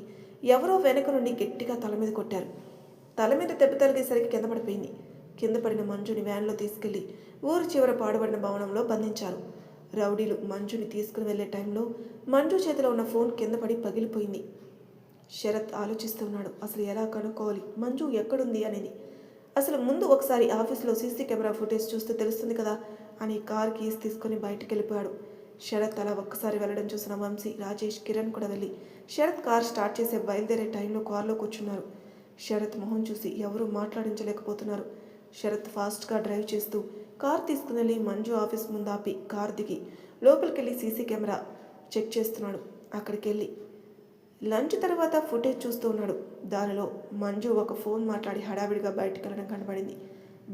ఎవరో వెనక నుండి గట్టిగా తల మీద కొట్టారు. తల మీద దెబ్బ తగిలేసరికి కింద పడిపోయింది. కింద పడిన మంజుని వ్యాన్లో తీసుకెళ్లి ఊరు చివర పాడుబడిన భవనంలో బంధించారు. రౌడీలు మంజుని తీసుకుని వెళ్లే టైంలో మంజు చేతిలో ఉన్న ఫోన్ కింద పడి పగిలిపోయింది. శరత్ ఆలోచిస్తూ ఉన్నాడు, అసలు ఎలా కనుక్కోవాలి, మంజు ఎక్కడుంది అనేది. అసలు ముందు ఒకసారి ఆఫీస్లో సీసీ కెమెరా ఫుటేజ్ చూస్తే తెలుస్తుంది కదా అని కార్ కీస్ తీసుకుని బయటికి వెళ్ళిపోయాడు. శరత్ అలా ఒక్కసారి వెళ్ళడం చూసిన వంశీ, రాజేష్, కిరణ్ కూడా వెళ్ళి శరత్ కార్ స్టార్ట్ చేసే బయలుదేరే టైంలో కారులో కూర్చున్నారు. శరత్ మొహం చూసి ఎవరూ మాట్లాడించలేకపోతున్నారు. శరత్ ఫాస్ట్గా డ్రైవ్ చేస్తూ కార్ తీసుకుని వెళ్ళి మంజు ఆఫీస్ ముందు ఆపి కార్ దిగి లోపలికి వెళ్ళి సీసీ కెమెరా చెక్ చేస్తున్నాడు. అక్కడికి వెళ్ళి లంచ్ తర్వాత ఫుటేజ్ చూస్తూ ఉన్నాడు. దానిలో మంజు ఒక ఫోన్ మాట్లాడి హడావిడిగా బయటకు వెళ్ళడం కనబడింది.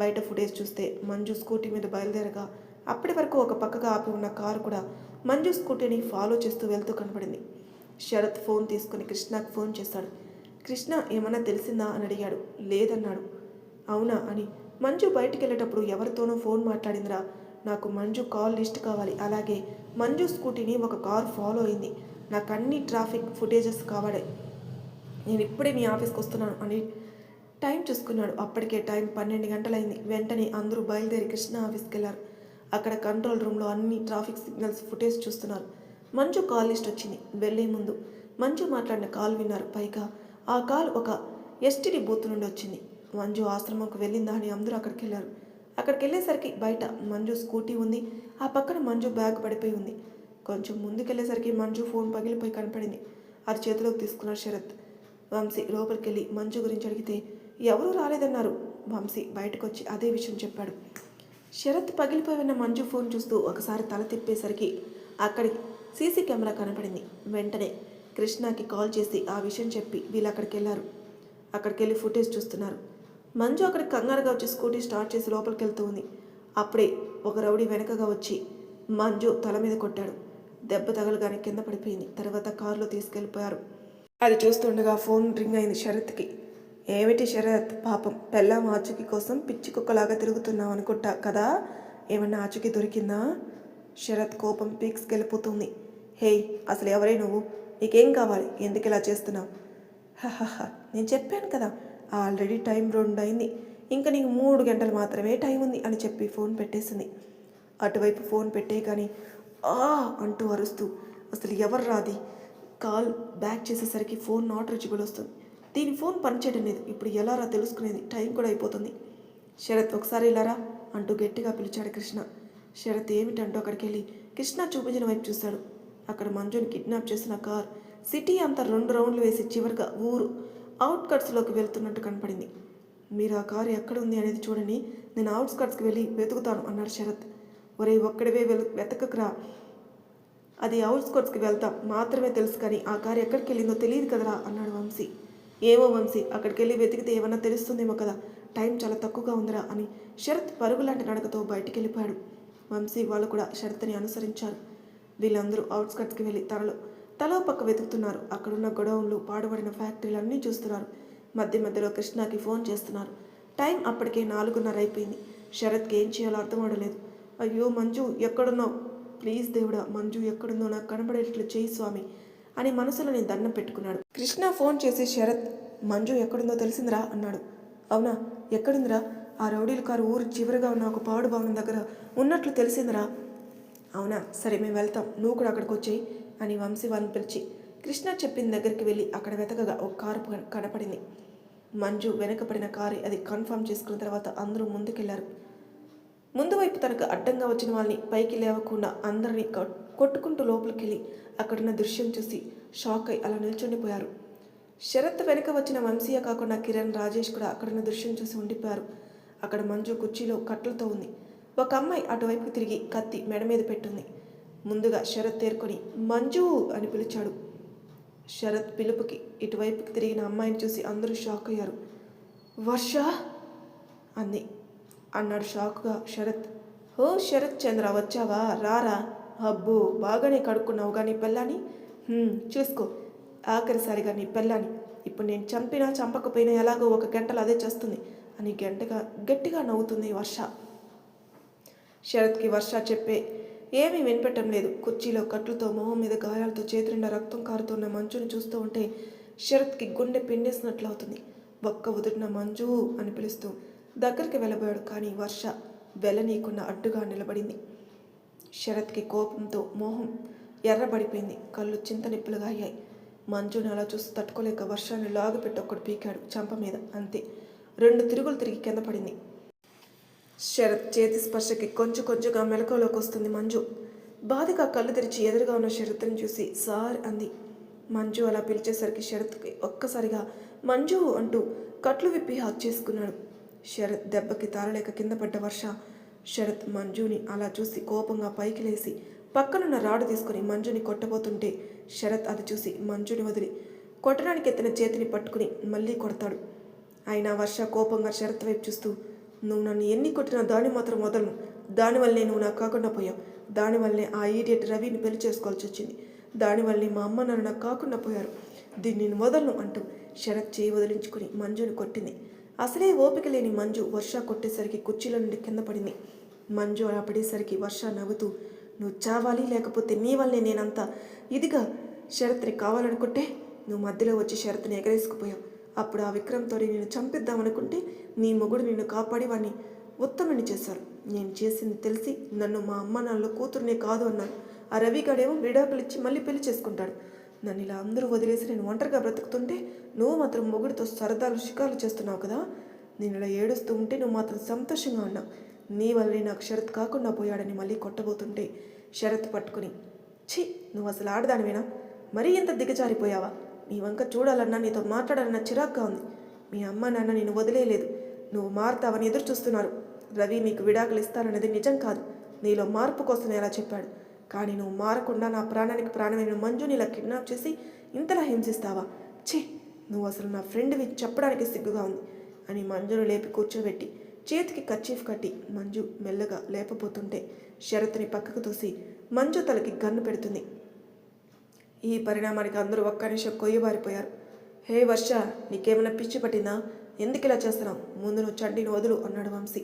బయట ఫుటేజ్ చూస్తే మంజు స్కూటీ మీద బయలుదేరగా అప్పటి వరకు ఒక పక్కగా ఆపి ఉన్న కారు కూడా మంజు స్కూటీని ఫాలో చేస్తూ వెళ్తూ కనబడింది. శరత్ ఫోన్ తీసుకుని కృష్ణకు ఫోన్ చేశాడు. కృష్ణ ఏమన్నా తెలిసిందా అని అడిగాడు. లేదన్నాడు. అవునా అని, మంజు బయటికి వెళ్ళేటప్పుడు ఎవరితోనో ఫోన్ మాట్లాడిందిరా, నాకు మంజు కాల్ లిస్ట్ కావాలి, అలాగే మంజు స్కూటీని ఒక కార్ ఫాలో అయింది, నాకు అన్ని ట్రాఫిక్ ఫుటేజెస్ కావాలి, నేను ఇప్పుడే మీ ఆఫీస్కి వస్తున్నాను అని టైం చూసుకున్నాడు. అప్పటికే టైం 12 గంటలైంది. వెంటనే అందరూ బయలుదేరి కృష్ణ ఆఫీస్కి వెళ్ళారు. అక్కడ కంట్రోల్ రూమ్లో అన్ని ట్రాఫిక్ సిగ్నల్స్ ఫుటేజ్ చూస్తున్నారు. మంజు కాల్ లిస్ట్ వచ్చింది. వెళ్లే ముందు మంజు మాట్లాడిన కాల్ విన్నారు. పైగా ఆ కాల్ ఒక ఎస్టీడీ బూత్ నుండి వచ్చింది. మంజు ఆశ్రమంకు వెళ్ళిందా అని అందరూ అక్కడికి వెళ్ళారు. అక్కడికి వెళ్ళేసరికి బయట మంజు స్కూటీ ఉంది, ఆ పక్కన మంజు బ్యాగ్ పడిపోయి ఉంది. కొంచెం ముందుకెళ్ళేసరికి మంజు ఫోన్ పగిలిపోయి కనపడింది. అది చేతిలోకి తీసుకున్నాడు శరత్. వంశీ లోపలికి వెళ్ళి మంజు గురించి అడిగితే ఎవరూ రాలేదన్నారు. వంశీ బయటకు వచ్చి అదే విషయం చెప్పాడు. శరత్ పగిలిపోయి ఉన్న మంజు ఫోన్ చూస్తూ ఒకసారి తల తిప్పేసరికి అక్కడి సీసీ కెమెరా కనపడింది. వెంటనే కృష్ణకి కాల్ చేసి ఆ విషయం చెప్పి వీళ్ళు అక్కడికి వెళ్ళారు. అక్కడికి వెళ్ళి ఫుటేజ్ చూస్తున్నారు. మంజు అక్కడికి కంగారుగా వచ్చి స్కూటీ స్టార్ట్ చేసి లోపలికి వెళ్తూ ఉంది. అప్పుడే ఒక రౌడీ వెనకగా వచ్చి మంజు తల మీద కొట్టాడు. దెబ్బ తగలగానే కింద పడిపోయింది. తర్వాత కారులో తీసుకెళ్ళిపోయారు. అది చూస్తుండగా ఫోన్ రింగ్ అయింది శరత్కి. ఏమిటి శరత్, పాపం పెళ్ళాం ఆచూకీ కోసం పిచ్చి కుక్కలాగా తిరుగుతున్నావు అనుకుంటా కదా, ఏమన్నా ఆచూకీ దొరికిందా? శరత్ కోపం పీక్స్కి వెళ్ళిపోతుంది. హేయ్, అసలు ఎవరే నువ్వు, నీకేం కావాలి, ఎందుకు ఇలా చేస్తున్నావు? హహహ, నేను చెప్పాను కదా ఆల్రెడీ టైం 2 అయింది, ఇంకా నీకు 3 గంటలు మాత్రమే టైం ఉంది అని చెప్పి ఫోన్ పెట్టేసింది. అటువైపు ఫోన్ పెట్టే కానీ ఆ అంటూ అరుస్తూ అసలు ఎవరు రాది కాల్ బ్యాక్ చేసేసరికి ఫోన్ నాట్ రీచబుల్ వస్తుంది. దీని ఫోన్ పనిచేయడం లేదు, ఇప్పుడు ఎలా రా తెలుసుకునేది, టైం కూడా అయిపోతుంది. శరత్ ఒకసారి ఇలారా అంటూ గట్టిగా పిలిచాడు కృష్ణ. శరత్ ఏమిటంటూ అక్కడికి వెళ్ళి కృష్ణ చూపించిన వైపు చూశాడు. అక్కడ మంజుని కిడ్నాప్ చేసిన కార్ సిటీ అంతా 2 రౌండ్లు వేసి చివరిగా ఊరు అవుట్కట్స్లోకి వెళ్తున్నట్టు కనపడింది. మీరు ఆ కారు ఎక్కడ ఉంది అనేది చూడండి, నేను అవుట్స్కట్స్కి వెళ్ళి వెతుకుతాను అన్నాడు శరత్. ఒరే ఒక్కడివే వెతకకురా, అది అవుట్స్కట్స్కి వెళ్తాం మాత్రమే తెలుసు, కానీ ఆ కారు ఎక్కడికి వెళ్ళిందో తెలియదు కదరా అన్నాడు వంశీ. ఏమో వంశీ, అక్కడికి వెళ్ళి వెతికితే ఏమన్నా తెలుస్తుందేమో కదా, టైం చాలా తక్కువగా ఉందిరా అని శరత్ పరుగులాంటి నడకతో బయటికి వెళ్ళిపోయాడు. వంశీ వాళ్ళు కూడా శరత్ని అనుసరించారు. వీళ్ళందరూ అవుట్స్కట్స్కి వెళ్ళి తలో పక్క వెతుకుతున్నారు. అక్కడున్న గొడౌన్లు, పాడుబడిన ఫ్యాక్టరీలు అన్నీ చూస్తున్నారు. మధ్యలో కృష్ణకి ఫోన్ చేస్తున్నారు. టైం అప్పటికే 4:30 అయిపోయింది. శరత్కి ఏం చేయాలో అర్థం అవడలేదు. అయ్యో మంజు ఎక్కడున్నావు, ప్లీజ్ దేవుడా మంజు ఎక్కడుందో నాకు కనబడేటట్లు చేయి స్వామి అని మనసులో నేను దండం పెట్టుకున్నాడు. కృష్ణ ఫోన్ చేసి శరత్ మంజు ఎక్కడుందో తెలిసిందిరా అన్నాడు. అవునా, ఎక్కడుందిరా? ఆ రౌడీల కారు ఊరు చివరిగా ఉన్న ఒక పాడు భవనం దగ్గర ఉన్నట్లు తెలిసిందిరా. అవునా, సరే మేము వెళ్తాం, నువ్వు కూడా అక్కడికి వచ్చేయి అని వంశీ వాళ్ళని పిలిచి కృష్ణ చెప్పిన దగ్గరికి వెళ్ళి అక్కడ వెతకగా ఒక కారు కనపడింది. మంజు వెనకపడిన కారు అది కన్ఫర్మ్ చేసుకున్న తర్వాత అందరూ ముందుకెళ్లారు. ముందు వైపు తనకు అడ్డంగా వచ్చిన వాళ్ళని పైకి లేవకుండా అందరినీ కొట్టుకుంటూ లోపలికి వెళ్ళి అక్కడున్న దృశ్యం చూసి షాక్ అయి అలా నిల్చుండిపోయారు. శరత్ వెనుక వచ్చిన వంశీయ కాకుండా కిరణ్, రాజేష్ కూడా అక్కడున్న దృశ్యం చూసి ఉండిపోయారు. అక్కడ మంజు కుర్చీలో కట్టలతో ఉంది. ఒక అమ్మాయి అటువైపు తిరిగి కత్తి మెడ మీద పెట్టుంది. ముందుగా శరత్ తేరుకొని మంజు అని పిలిచాడు. శరత్ పిలుపుకి ఇటువైపుకి తిరిగిన అమ్మాయిని చూసి అందరూ షాక్ అయ్యారు. వర్ష అంది అన్నాడు షాక్గా శరత్. ఓ శరత్ చంద్ర వచ్చావా, రారా, అబ్బో బాగానే కడుక్కున్నావు కానీ పెళ్ళాని, చూసుకో ఆఖరిసారిగా నీ పెళ్ళాని, ఇప్పుడు నేను చంపినా చంపకపోయినా ఎలాగో 1 గంటలో అదే చేస్తుంది అని గట్టిగా నవ్వుతుంది వర్ష. శరత్కి వర్ష చెప్పే ఏమీ వినిపెట్టడం లేదు. కుర్చీలో కట్లతో మొహం మీద గాయాలతో చేతి నిండా రక్తం కారుతున్న మంజుని చూస్తూ ఉంటే శరత్కి గుండె పిండేసినట్లు అవుతుంది. ఒక్క ఉదిరిన మంజు అని పిలుస్తూ దగ్గరికి వెళ్ళబోయాడు. కానీ వర్ష వెళ్ళనీయకుండా అడ్డుగా నిలబడింది. శరత్కి కోపంతో మొహం ఎర్రబడిపోయింది, కళ్ళు చింతనిప్పులుగా అయ్యాయి. మంజుని అలా చూసి తట్టుకోలేక వర్షాన్ని లాగుపెట్టి ఒక్కడు పీకాడు చంప మీద. అంతే, 2 తిరుగులు తిరిగి కింద పడింది. శరత్ చేతి స్పర్శకి కొంచెంగా మెలకువలోకి వస్తుంది మంజు. బాధగా కళ్ళు తెరిచి ఎదురుగా ఉన్న శరత్ని చూసి సార్ అంది. మంజు అలా పిలిచేసరికి శరత్కి ఒక్కసారిగా మంజు అంటూ కట్లు విప్పి హక్ చేసుకున్నాడు. శరత్ దెబ్బకి తారలేక కింద పడ్డ వర్ష శరత్ మంజుని అలా చూసి కోపంగా పైకి లేసి పక్కనున్న రాడు తీసుకుని మంజుని కొట్టబోతుంటే శరత్ అది చూసి మంజుని వదిలి కొట్టడానికి ఎత్తిన చేతిని పట్టుకుని మళ్ళీ కొడతాడు. అయినా వర్ష కోపంగా శరత్ వైపు చూస్తూ, నువ్వు నన్ను ఎన్ని కొట్టినా దాన్ని మాత్రం వదలను, దానివల్లనే నువ్వు నాకు కాకుండా పోయావు, దానివల్లనే ఆ ఈడియట్ రవిని పెళ్లి చేసుకోవాల్సి వచ్చింది, దానివల్లనే మా అమ్మ నాన్న నాకు కాకుండా పోయారు, దీన్ని నేను వదలను అంటూ శరత్ చేయి వదిలించుకుని మంజుని కొట్టింది. అసలే ఓపిక లేని మంజు వర్ష కొట్టేసరికి కుర్చీలో నుండి కింద పడింది. మంజు అలా పడేసరికి వర్ష నవ్వుతూ, నువ్వు చావాలి, లేకపోతే నీ వల్లే నేనంతా ఇదిగా శరత్ని కావాలనుకుంటే నువ్వు మధ్యలో వచ్చి శరత్ని ఎగరేసుకుపోయావు. అప్పుడు ఆ విక్రమ్తో నేను చంపిద్దామనుకుంటే నీ మొగుడు నిన్ను కాపాడి వాడిని ఉత్తముని చేశారు. నేను చేసింది తెలిసి నన్ను మా అమ్మ నాన్నలో కూతురునే కాదు అన్నాను. ఆ రవిగాడేమో విడాకులు ఇచ్చి మళ్ళీ పెళ్లి చేసుకుంటాడు. నన్ను ఇలా అందరూ వదిలేసి నేను ఒంటరిగా బ్రతుకుతుంటే నువ్వు మాత్రం మొగుడితో సరదాలు షికారులు చేస్తున్నావు కదా. నేను ఇలా ఏడుస్తూ ఉంటే నువ్వు మాత్రం సంతోషంగా ఉన్నావు. నీ వల్లే నాకు శరత్ కాకుండా పోయాడని మళ్ళీ కొట్టబోతుంటే శరత్ పట్టుకుని, ఛీ నువ్వు అసలు ఆడదానివేనా, మరీ ఎంత దిగజారిపోయావా, నీ వంక చూడాలన్నా నీతో మాట్లాడాలన్నా చిరాగ్గా ఉంది. మీ అమ్మ నాన్న నేను వదిలేయలేదు, నువ్వు మారుతావని ఎదురు చూస్తున్నారు. రవి నీకు విడాకులు ఇస్తానన్నది నిజం కాదు, నీలో మార్పు కోసం ఎలా చెప్పాడు. కానీ నువ్వు మారకుండా నా ప్రాణానికి ప్రాణమైన మంజుని ఇలా కిడ్నాప్ చేసి ఇంతలా హింసిస్తావా, ఛీ నువ్వు అసలు నా ఫ్రెండ్వి చెప్పడానికి సిగ్గుగా ఉంది అని మంజును లేపి కూర్చోబెట్టి చేతికి కర్చీఫ్ కట్టి మంజు మెల్లగా లేపబోతుంటే శరత్ని పక్కకు తోసి మంజు తలకి గన్ను పెడుతుంది. ఈ పరిణామానికి అందరూ ఒక్క నిమిషం కొయ్యబారిపోయారు. హే వర్ష, నీకేమైనా పిచ్చి పట్టిందా, ఎందుకు ఇలా చేస్తున్నావు, ముందు నువ్వు చండిని వదులు అన్నాడు వంశీ.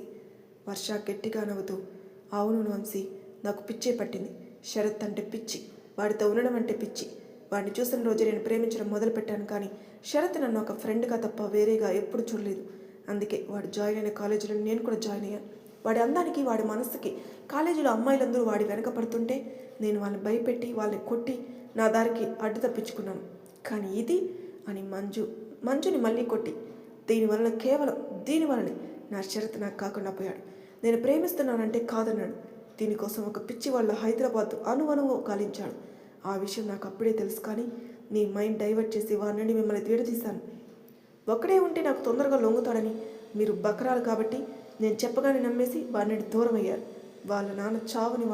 వర్ష గట్టిగా నవ్వుతూ, అవును వంశీ, నాకు పిచ్చే పట్టింది, శరత్ అంటే పిచ్చి, వాడితో ఉండడం అంటే పిచ్చి, వాడిని చూసిన రోజే నేను ప్రేమించడం మొదలుపెట్టాను, కానీ శరత్ నన్ను ఒక ఫ్రెండ్గా తప్ప వేరేగా ఎప్పుడు చూడలేదు. అందుకే వాడు జాయిన్ అయిన కాలేజీలో నేను కూడా జాయిన్ అయ్యాను. వాడి అందానికి, వాడి మనసుకి కాలేజీలో అమ్మాయిలందరూ వాడి వెనక పడుతుంటే నేను వాళ్ళని భయపెట్టి వాళ్ళని కొట్టి నా దారికి అడ్డు తప్పించుకున్నాను. కానీ ఇది అని మంజుని మళ్ళీ కొట్టి కేవలం దీనివల్లనే నా శరత్ నాకు కాకుండా పోయాడు. నేను ప్రేమిస్తున్నానంటే కాదన్నాడు. దీనికోసం ఒక పిచ్చి వాళ్ళ హైదరాబాద్ అనువనువు కాలించాడు. ఆ విషయం నాకు అప్పుడే తెలుసు, కానీ నీ మైండ్ డైవర్ట్ చేసి వాడి నుండి మిమ్మల్ని విడదీశాను. ఒక్కడే ఉంటే నాకు తొందరగా లొంగుతాడని మీరు బకరాలు కాబట్టి నేను చెప్పగానే నమ్మేసి వాడి నుండి దూరం అయ్యారు. వాళ్ళ నాన్న చావుని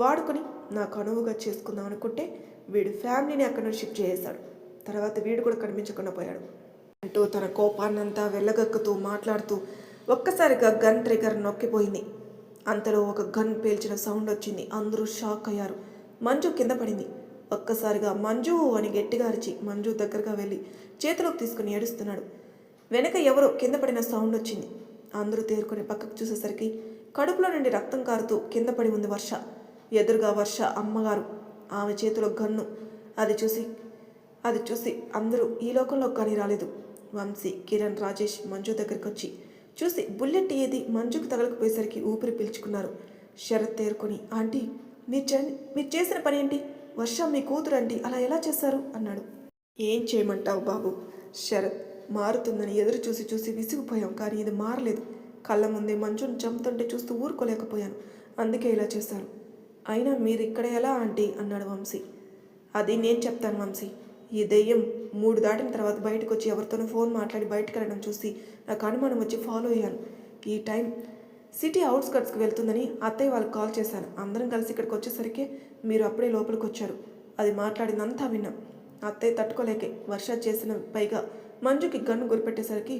వాడుకొని నాకు అనువుగా చేసుకుందాం అనుకుంటే వీడు ఫ్యామిలీని అక్కడి నుంచి షిఫ్ట్ చేసేశాడు. తర్వాత వీడు కూడా కనిపించకుండా పోయాడు అంటూ తన కోపాన్నంతా వెళ్ళగక్కుతూ మాట్లాడుతూ ఒక్కసారిగా గన్ ట్రిగర్ నొక్కిపోయింది. అంతలో ఒక గన్ పేల్చిన సౌండ్ వచ్చింది. అందరూ షాక్ అయ్యారు. మంజు కింద పడింది. ఒక్కసారిగా మంజు అని గట్టిగా అరిచి మంజు దగ్గరగా వెళ్ళి చేతిలోకి తీసుకుని ఏడుస్తున్నాడు. వెనక ఎవరో కింద పడిన సౌండ్ వచ్చింది. అందరూ తేరుకొని పక్కకు చూసేసరికి కడుపులో నుండి రక్తం కారుతూ కింద పడి ఉంది వర్ష. ఎదురుగా వర్ష అమ్మగారు, ఆమె చేతిలో గన్ను. అది చూసి అందరూ ఈ లోకంలో కానీ రాలేదు. వంశీ, కిరణ్, రాజేష్ మంజు దగ్గరికి వచ్చి చూసి బుల్లెట్ ఏది మంజుకు తగలకపోయేసరికి ఊపిరి పీల్చుకున్నారు. శరత్ తేరుకొని, ఆంటీ మీరు చేసిన పని ఏంటి? వర్ష మీ కూతురు అండి, అలా ఎలా చేశారు అన్నాడు. ఏం చేయమంటావు బాబు, శరత్ మారుతుందని ఎదురు చూసి విసిగిపోయాం, కానీ ఇది మారలేదు. కళ్ళ ముందే మంజును చంపుతుంటే చూస్తూ ఊరుకోలేకపోయాను, అందుకే ఇలా చేశారు. అయినా మీరు ఇక్కడ ఎలా ఆంటీ అన్నాడు వంశీ. అది నేను చెప్తాను వంశీ. ఈ దెయ్యం 3 దాటిన తర్వాత బయటకు వచ్చి ఎవరితోనో ఫోన్ మాట్లాడి బయటకు వెళ్ళడం చూసి నాకు అనుమానం వచ్చి ఫాలో అయ్యాను. ఈ టైం సిటీ అవుట్స్కట్స్కి వెళ్తుందని అత్తయ్య వాళ్ళకి కాల్ చేశాను. అందరం కలిసి ఇక్కడికి వచ్చేసరికి మీరు అప్పుడే లోపలికి వచ్చారు. అది మాట్లాడిందంతా విన్నాం. అత్తయ్య తట్టుకోలేకే వర్ష చేసిన పైగా మంజుకి గన్ను గురిపెట్టేసరికి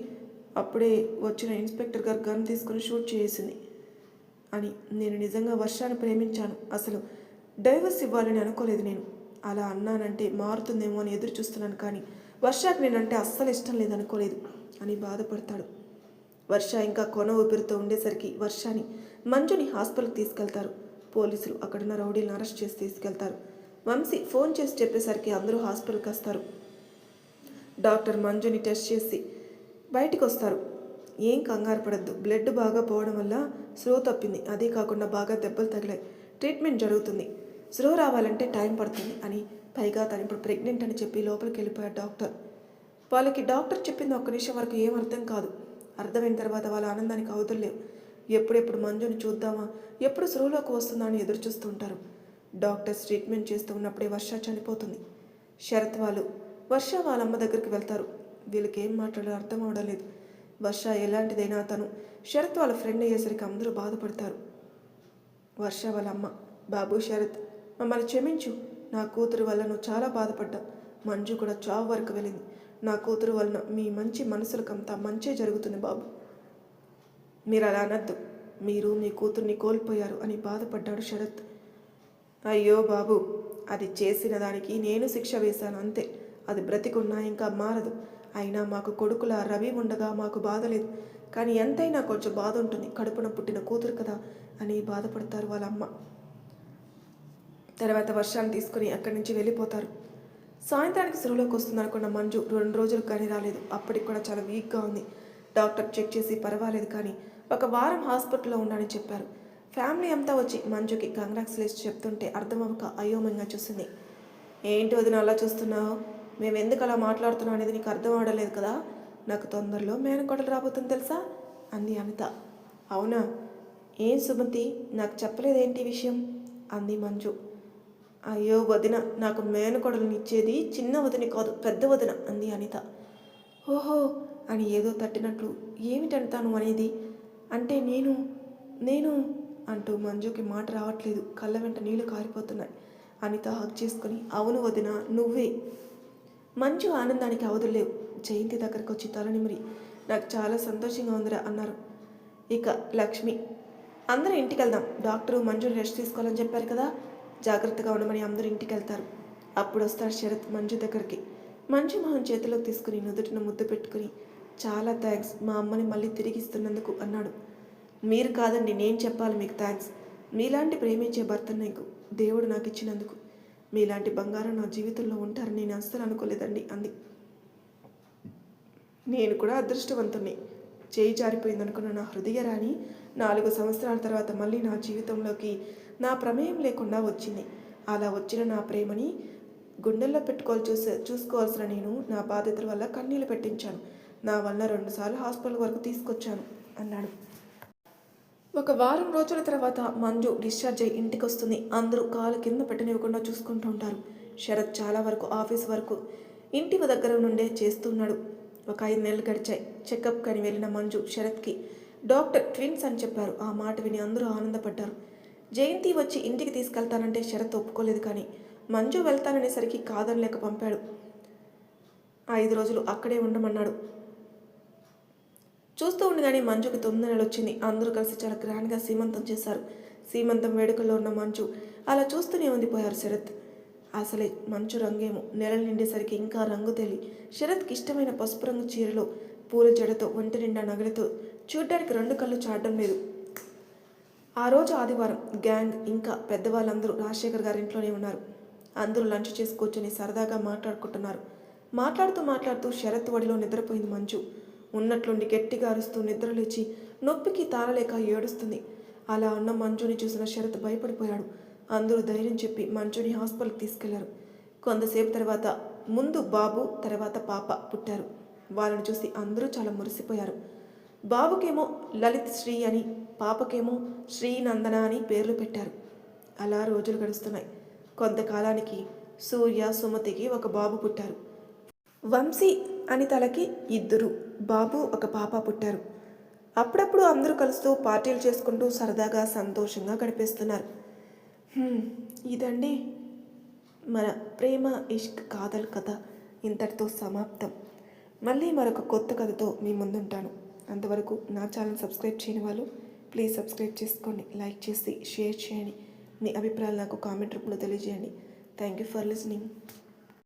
అప్పుడే వచ్చిన ఇన్స్పెక్టర్ గారు గన్ తీసుకుని షూట్ చేసింది అని. నేను నిజంగా వర్షాన్ని ప్రేమించాను. అసలు డైవర్స్ ఇవ్వాలని అనుకోలేదు. నేను అలా అన్నానంటే మారుతుందేమో అని ఎదురు చూస్తున్నాను, కానీ వర్షాకి నేనంటే అస్సలు ఇష్టం లేదనుకోలేదు అని బాధపడతాడు. వర్ష ఇంకా కొన ఊపిరితో ఉండేసరికి వర్షాని మంజుని హాస్పిటల్కి తీసుకెళ్తారు. పోలీసులు అక్కడున్న రౌడీలను అరెస్ట్ చేసి తీసుకెళ్తారు. వంశీ ఫోన్ చేసి చెప్పేసరికి అందరూ హాస్పిటల్కి వస్తారు. డాక్టర్ మంజుని టెస్ట్ చేసి బయటికి వస్తారు. ఏం కంగారు పడద్దు, బ్లడ్ బాగా పోవడం వల్ల స్లో తప్పింది, అదే కాకుండా బాగా దెబ్బలు తగిలాయి, ట్రీట్మెంట్ జరుగుతుంది, స్లో రావాలంటే టైం పడుతుంది అని. పైగా తను ఇప్పుడు ప్రెగ్నెంట్ అని చెప్పి లోపలికి వెళ్ళిపోయాడు డాక్టర్. వాళ్ళకి డాక్టర్ చెప్పింది ఒక్క నిమిషం వరకు ఏం అర్థం కాదు. అర్థమైన తర్వాత వాళ్ళ ఆనందానికి అవధుల్లేవు. ఎప్పుడెప్పుడు మంజుని చూద్దామా, ఎప్పుడు స్లోలోకి వస్తుందా అని ఎదురు చూస్తూ ఉంటారు. డాక్టర్స్ ట్రీట్మెంట్ చేస్తూ ఉన్నప్పుడే వర్ష చనిపోతుంది. శరత్ వాళ్ళు వర్ష వాళ్ళ అమ్మ దగ్గరికి వెళ్తారు. వీళ్ళకి ఏం మాట్లాడాలో అర్థం అవడం లేదు. వర్ష ఎలాంటిదైనా తను శరత్ వాళ్ళ ఫ్రెండ్ అయ్యేసరికి అందరూ బాధపడతారు. వర్ష వాళ్ళ అమ్మ, బాబు శరత్ మమ్మల్ని క్షమించు, నా కూతురు వల్ల నువ్వు చాలా బాధపడ్డా. మంజు కూడా చావు వరకు వెళ్ళింది. నా కూతురు వలన మీ మంచి మనసులకంతా మంచే జరుగుతుంది బాబు, మీరు అలా అనద్దు, మీరు మీ కూతుర్ని కోల్పోయారు అని బాధపడ్డాడు శరత్. అయ్యో బాబు, అది చేసిన దానికి నేను శిక్ష వేశాను అంతే, అది బ్రతికున్నా ఇంకా మారదు. అయినా మాకు కొడుకుల రవి ఉండగా మాకు బాధ లేదు, కానీ ఎంతైనా కొంచెం బాధ ఉంటుంది, కడుపున పుట్టిన కూతురు కదా అని బాధపడతారు వాళ్ళ అమ్మ. తర్వాత వర్షాన్ని తీసుకుని అక్కడి నుంచి వెళ్ళిపోతారు. సాయంత్రానికి స్పృహలోకి వస్తుందనుకున్న మంజు 2 రోజులు కానీ రాలేదు. అప్పటికి కూడా చాలా వీక్గా ఉంది. డాక్టర్ చెక్ చేసి పర్వాలేదు, కానీ 1 వారం హాస్పిటల్లో ఉండాలని చెప్పారు. ఫ్యామిలీ అంతా వచ్చి మంజుకి కంగ్రాచులేషన్ చెప్తుంటే అర్థమవక అయోమయంగా చూసింది. ఏంటి వదిన అలా చూస్తున్నావు, మేము ఎందుకు అలా మాట్లాడుతున్నాం అనేది నీకు అర్థం అవడలేదు కదా, నాకు తొందరలో మేనకోడలు రాబోతుంది తెలుసా అంది అనిత. అవునా, ఏం సుమతి నాకు చెప్పలేదేంటి విషయం అంది మంజు. అయ్యో వదిన, నాకు మేనకోడలను ఇచ్చేది చిన్న వదిన కాదు, పెద్ద వదిన అంది అనిత. ఓహో అని ఏదో తట్టినట్లు, ఏమిటంటాను అనేది అంటే నేను అంటూ మంజుకి మాట రావట్లేదు. కళ్ళ వెంట నీళ్లు కారిపోతున్నాయి. అనిత హక్ చేసుకుని, అవును వదిన నువ్వే. మంజు ఆనందానికి అవధులేవు. జయంతి దగ్గరకు వచ్చి తల నిమిరి, నాకు చాలా సంతోషంగా ఉందిరా అన్నారు. ఇక లక్ష్మి, అందరూ ఇంటికి వెళ్దాం, డాక్టరు మంజుని రెస్ట్ తీసుకోవాలని చెప్పారు కదా, జాగ్రత్తగా ఉండమని అందరూ ఇంటికి వెళ్తారు. అప్పుడు వస్తాడు శరత్ మంజు దగ్గరికి. మంజు మొహం చేతిలోకి తీసుకుని నుదుటిన ముద్దు పెట్టుకుని, చాలా థ్యాంక్స్ మా అమ్మని మళ్ళీ తిరిగిస్తున్నందుకు అన్నాడు. మీరు కాదండి, నేను చెప్పాలి మీకు థ్యాంక్స్. మీలాంటి ప్రేమించే భర్తను దేవుడు నాకు ఇచ్చినందుకు. మీలాంటి బంగారం నా జీవితంలో ఉంటారని నేను అస్సలు అనుకోలేదండి అంది. నేను కూడా అదృష్టవంతుణ్ణి. చేయి జారిపోయిందనుకున్న నా హృదయరాణి 4 సంవత్సరాల తర్వాత మళ్ళీ నా జీవితంలోకి నా ప్రమేయం లేకుండా వచ్చింది. అలా వచ్చిన నా ప్రేమని గుండెల్లో చూసుకోవాల్సిన నేను నా బాధ్యతల వల్ల కన్నీళ్ళు పెట్టించాను. నా వల్ల 2 సార్లు హాస్పిటల్ వరకు తీసుకొచ్చాను అన్నాడు. ఒక వారం రోజుల తర్వాత మంజు డిశ్చార్జ్ అయ్యి ఇంటికి వస్తుంది. అందరూ కాలు కింద పెట్టనివ్వకుండా చూసుకుంటూ ఉంటారు. శరత్ చాలా వరకు ఆఫీస్ వరకు ఇంటి దగ్గర నుండే చేస్తున్నాడు. ఒక 5 నెలలు గడిచాయి. చెకప్ కని వెళ్ళిన మంజు శరత్కి డాక్టర్ ట్విన్స్ అని చెప్పారు. ఆ మాట విని అందరూ ఆనందపడ్డారు. జయంతి వచ్చి ఇంటికి తీసుకెళ్తానంటే శరత్ ఒప్పుకోలేదు. కానీ మంజు వెళ్తాననేసరికి కాదనలేక పంపాడు. 5 రోజులు అక్కడే ఉండమన్నాడు. చూస్తూ ఉండగానే మంజుకి 9 నెలలు వచ్చింది. అందరూ కలిసి చాలా గ్రాండ్గా సీమంతం చేశారు. సీమంతం వేడుకల్లో ఉన్న మంజు అలా చూస్తూనే ఉండిపోయారు శరత్. అసలే మంచు రంగేమో నెలలు నిండేసరికి ఇంకా రంగు తేలి శరత్కి ఇష్టమైన పసుపు రంగు చీరలో పూల జడతో ఒంటి నిండా నగలతో చూడ్డానికి 2 కళ్ళు చాడడం లేదు. ఆ రోజు ఆదివారం. గ్యాంగ్ ఇంకా పెద్దవాళ్ళందరూ రాజశేఖర్ గారి ఇంట్లోనే ఉన్నారు. అందరూ లంచ్ చేసి కూర్చొని సరదాగా మాట్లాడుకుంటున్నారు. మాట్లాడుతూ శరత్ ఒడిలో నిద్రపోయింది మంజు. ఉన్నట్లుండి గట్టిగా అరుస్తూ నిద్రలేచి నొప్పికి తాళలేక ఏడుస్తుంది. అలా ఉన్న మంజుని చూసిన శరత్ భయపడిపోయాడు. అందరూ ధైర్యం చెప్పి మంజుని హాస్పిటల్కి తీసుకెళ్లారు. కొంతసేపు తర్వాత ముందు బాబు, తర్వాత పాప పుట్టారు. వాళ్ళని చూసి అందరూ చాలా మురిసిపోయారు. బాబుకేమో లలిత్ శ్రీ అని, పాపకేమో శ్రీనందన అని పేర్లు పెట్టారు. అలా రోజులు గడుస్తున్నాయి. కొంతకాలానికి సూర్య, సుమతికి ఒక బాబు పుట్టారు. వంశీ అని తలకి 2 బాబు, ఒక పాప పుట్టారు. అప్పుడప్పుడు అందరూ కలుస్తూ పార్టీలు చేసుకుంటూ సరదాగా సంతోషంగా గడిపేస్తున్నారు. ఇదండి మన ప్రేమ ఇష్క్ కాదల్ కథ ఇంతటితో సమాప్తం. మళ్ళీ మరొక కొత్త కథతో మీ ముందుంటాను. అంతవరకు నా ఛానల్ సబ్స్క్రైబ్ చేయని వాళ్ళు ప్లీజ్ సబ్స్క్రైబ్ చేసుకోండి. లైక్ చేసి షేర్ చేయండి. మీ అభిప్రాయాలు నాకు కామెంట్ రూపంలో తెలియజేయండి. Thank you for listening.